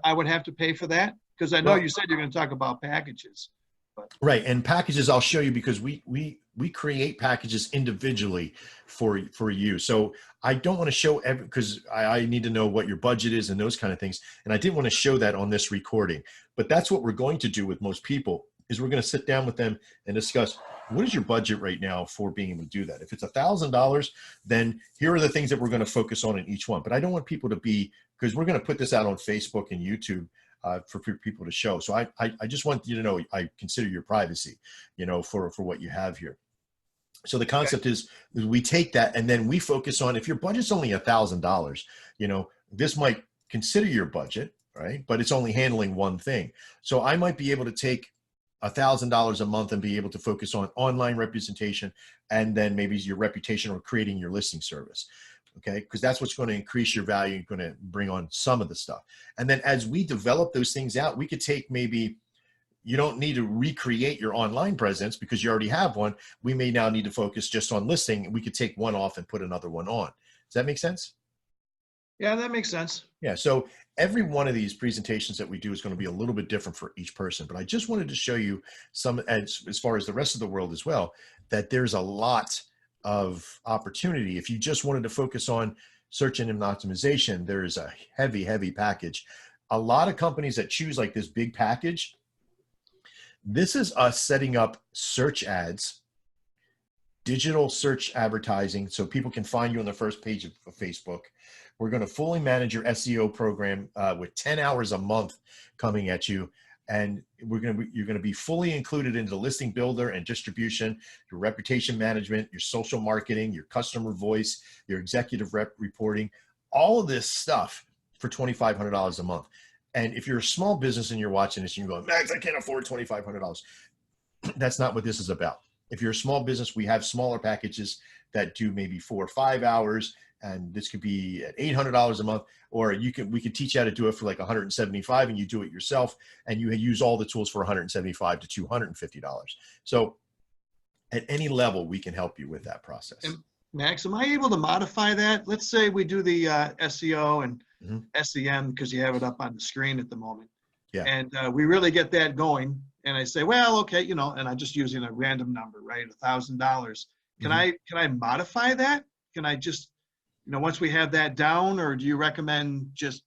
I would have to pay for that? Because I know you said you're going to talk about packages. But. Right. And packages I'll show you, because we create packages individually for you. So I don't want to show because I need to know what your budget is and those kind of things. And I didn't want to show that on this recording, but that's what we're going to do with most people, is we're going to sit down with them and discuss, what is your budget right now for being able to do that? If it's $1,000, then here are the things that we're going to focus on in each one. But I don't want people to be, because we're going to put this out on Facebook and YouTube for people to show. So I just want you to know, I consider your privacy, for what you have here. So the concept is we take that and then we focus on, if your budget's only $1,000, this might consider your budget, right? But it's only handling one thing. So I might be able to take $1,000 a month and be able to focus on online representation, and then maybe your reputation or creating your listing service. Okay, because that's what's going to increase your value and going to bring on some of the stuff. And then as we develop those things out, we could take, maybe you don't need to recreate your online presence because you already have one. We may now need to focus just on listing, and we could take one off and put another one on. Does that make sense? Yeah, that makes sense. Yeah, so every one of these presentations that we do is going to be a little bit different for each person, but I just wanted to show you some, as far as the rest of the world as well, that there's a lot of opportunity. If you just wanted to focus on search engine optimization, there is a heavy package. A lot of companies that choose like this big package, this is us setting up search ads, digital search advertising, so people can find you on the first page of Facebook. We're going to fully manage your SEO program with 10 hours a month coming at you. and you're going to be fully included into the listing builder and distribution, your reputation management, your social marketing, your customer voice, your executive rep reporting, all of this stuff for $2,500 a month. And if you're a small business and you're watching this and you're going, Max, I can't afford $2,500. That's not what this is about. If you're a small business, we have smaller packages that do maybe 4 or 5 hours, and this could be at $800 a month, or we could teach you how to do it for like $175 and you do it yourself, and you use all the tools for $175 to $250. So at any level, we can help you with that process. And Max, am I able to modify that? Let's say we do the SEO and SEM, because you have it up on the screen at the moment. Yeah. And we really get that going. And I say, well, okay, and I'm just using a random number, right? $1,000. Can I modify that? Can I just, once we have that down, or do you recommend just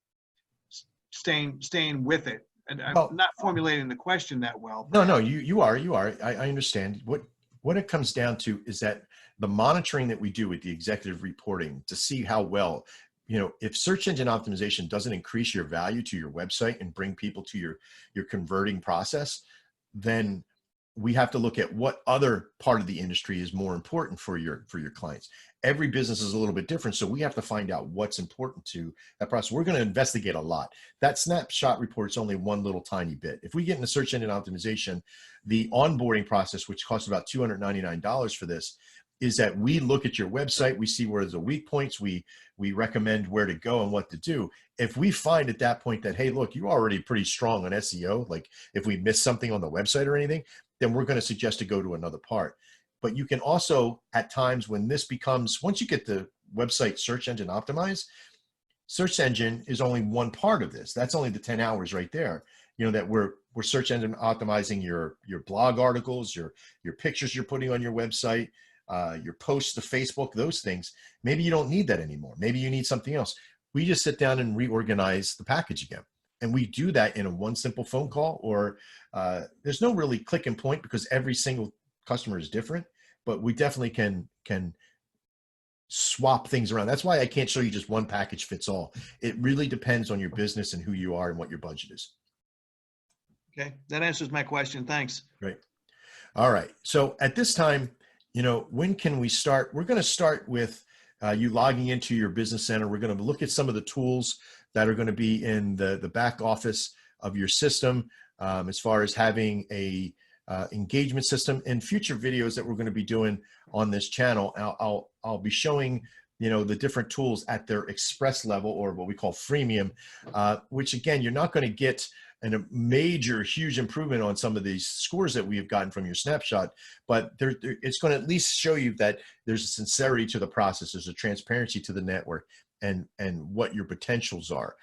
staying with it? And I'm not formulating the question that well. No, you are. I understand. What it comes down to is that the monitoring that we do with the executive reporting to see how well, if search engine optimization doesn't increase your value to your website and bring people to your converting process, then we have to look at what other part of the industry is more important for your clients. Every business is a little bit different, so we have to find out what's important to that process. We're going to investigate a lot. That snapshot report is only one little tiny bit. If we get into search engine optimization, the onboarding process, which costs about $299 for this, is that we look at your website, we see where there's the weak points, we recommend where to go and what to do. If we find at that point that, hey, look, you're already pretty strong on SEO, like if we miss something on the website or anything, then we're going to suggest to go to another part. But you can also, at times when this becomes, once you get the website search engine optimized, search engine is only one part of this. That's only the 10 hours right there. That we're search engine optimizing your blog articles, your pictures you're putting on your website, your posts to Facebook, those things. Maybe you don't need that anymore. Maybe you need something else. We just sit down and reorganize the package again. And we do that in one simple phone call, or there's no really click and point because every single customer is different, but we definitely can swap things around. That's why I can't show you just one package fits all. It really depends on your business and who you are and what your budget is. Okay, that answers my question. Thanks. Great. All right. So at this time, when can we start? We're going to start with you logging into your business center. We're going to look at some of the tools that are going to be in the back office of your system, as far as having a engagement system. In future videos that we're going to be doing on this channel, I'll be showing the different tools at their express level, or what we call freemium, which again, you're not going to get a major, huge improvement on some of these scores that we have gotten from your snapshot, but it's going to at least show you that there's a sincerity to the process, there's a transparency to the network, and what your potentials are.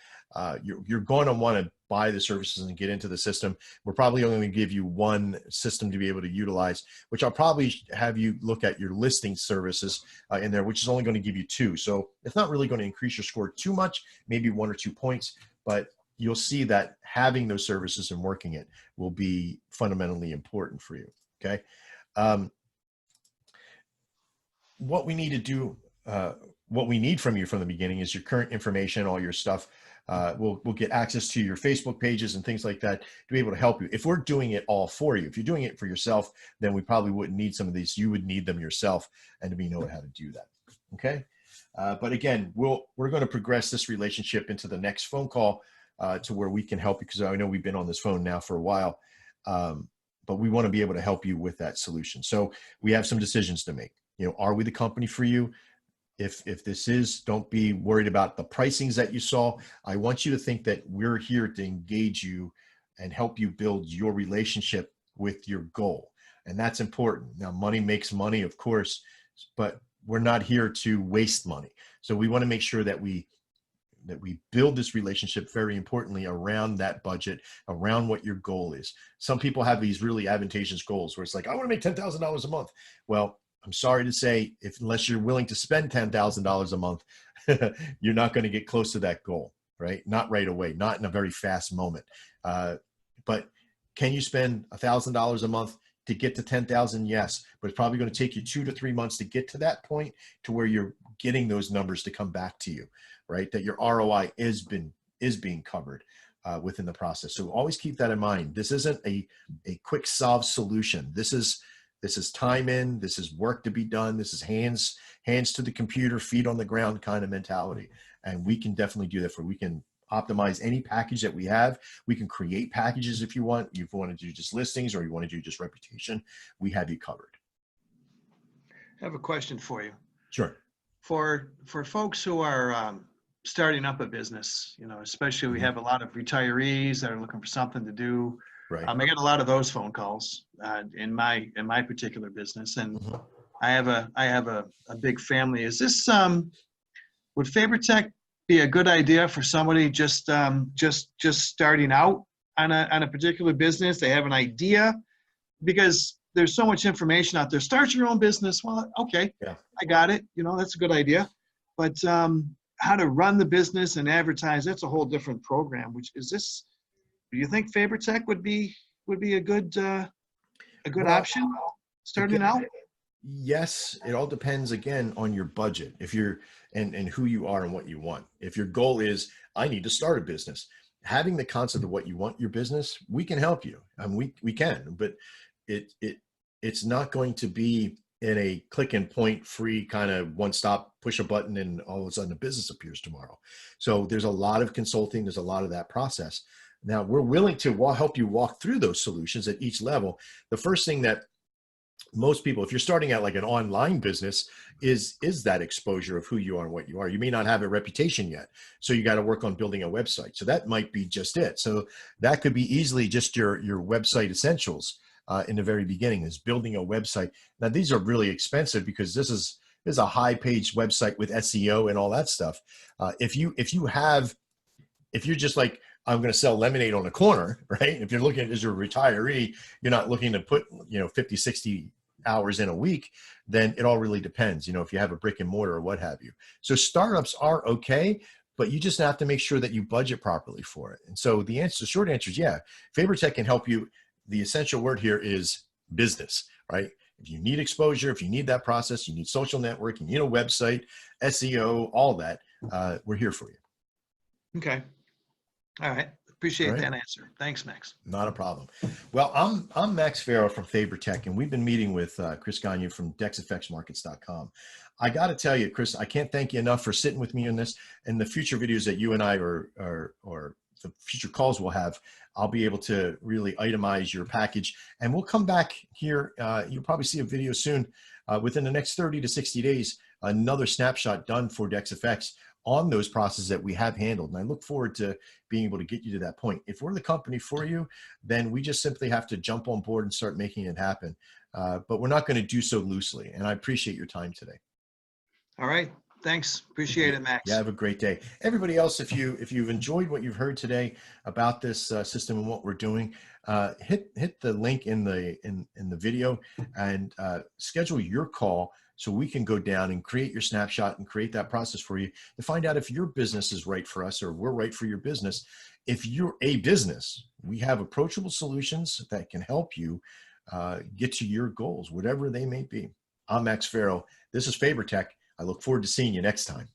You're going to want to buy the services and get into the system. We're probably only going to give you one system to be able to utilize, which I'll probably have you look at your listing services in there, which is only going to give you 2. So it's not really going to increase your score too much, maybe 1 or 2 points, but you'll see that having those services and working it will be fundamentally important for you. Okay. What we need to do, what we need from you from the beginning is your current information, all your stuff. We'll get access to your Facebook pages and things like that to be able to help you. If we're doing it all for you, if you're doing it for yourself, then we probably wouldn't need some of these. You would need them yourself, and we know how to do that. Okay. But again, we're going to progress this relationship into the next phone call to where we can help you, because I know we've been on this phone now for a while, but we want to be able to help you with that solution. So we have some decisions to make. Are we the company for you? If this is, don't be worried about the pricings that you saw. I want you to think that we're here to engage you and help you build your relationship with your goal. And that's important. Now, money makes money, of course, but we're not here to waste money. So we want to make sure that we build this relationship, very importantly, around that budget, around what your goal is. Some people have these really advantageous goals where it's like, I want to make $10,000 a month. Well, I'm sorry to say, unless you're willing to spend $10,000 a month, you're not going to get close to that goal, right? Not right away, not in a very fast moment. But can you spend $1,000 a month to get to 10,000? Yes, but it's probably going to take you 2 to 3 months to get to that point, to where you're getting those numbers to come back to you, right? That your ROI is being covered. within the process. So always keep that in mind. This isn't a quick solve solution. This is time in, this is work to be done. This is hands to the computer, feet on the ground kind of mentality. And we can definitely do that we can optimize any package that we have. We can create packages if you want. You want to do just listings or you want to do just reputation, we have you covered. I have a question for you. Sure. For folks who are starting up a business, especially we have a lot of retirees that are looking for something to do. Right. I get a lot of those phone calls in my particular business, and I have a big family. Is this would FaborTech be a good idea for somebody just starting out on a particular business? They have an idea, because there's so much information out there. Start your own business. Well, okay, yeah, I got it. That's a good idea. But how to run the business and advertise, that's a whole different program. Do you think FaborTech would be a good option starting out? Yes, it all depends again on your budget. If you're and who you are and what you want. If your goal is, I need to start a business, having the concept of what you want your business, we can help you. We can, but it's not going to be in a click and point free kind of one stop, push a button and all of a sudden a business appears tomorrow. So there's a lot of consulting. There's a lot of that process. Now we're willing to help you walk through those solutions at each level. The first thing that most people, if you're starting out like an online business, is that exposure of who you are and what you are. You may not have a reputation yet, so you got to work on building a website. So that might be just it. So that could be easily just your website essentials in the very beginning, is building a website. Now these are really expensive because this is a high page website with SEO and all that stuff. If you're just like, I'm going to sell lemonade on a corner, right? If you're looking as a retiree, you're not looking to put 50, 60 hours in a week, then it all really depends, if you have a brick and mortar or what have you. So startups are okay, but you just have to make sure that you budget properly for it. And so the short answer is, yeah, FaborTech can help you. The essential word here is business, right? If you need exposure, if you need that process, you need social networking, you need a website, SEO, all that, we're here for you. Okay. All right. Appreciate that answer. Thanks, Max. Not a problem. Well, I'm Max Farrow from FaborTech, and we've been meeting with Chris Gagne from DexFxMarkets.com. I got to tell you, Chris, I can't thank you enough for sitting with me on this. And the future videos that you and I or the future calls we'll have, I'll be able to really itemize your package, and we'll come back here. You'll probably see a video soon within the next 30 to 60 days, another snapshot done for Dex Fx on those processes that we have handled. And I look forward to being able to get you to that point. If we're the company for you, then we just simply have to jump on board and start making it happen. But we're not going to do so loosely. And I appreciate your time today. All right. Thanks. Appreciate it, Max. Yeah, have a great day. Everybody else, if you've enjoyed what you've heard today about this system and what we're doing, hit the link in the video and schedule your call so we can go down and create your snapshot and create that process for you to find out if your business is right for us or we're right for your business. If you're a business, we have approachable solutions that can help you get to your goals, whatever they may be. I'm Max Farrow. This is FaborTech. I look forward to seeing you next time.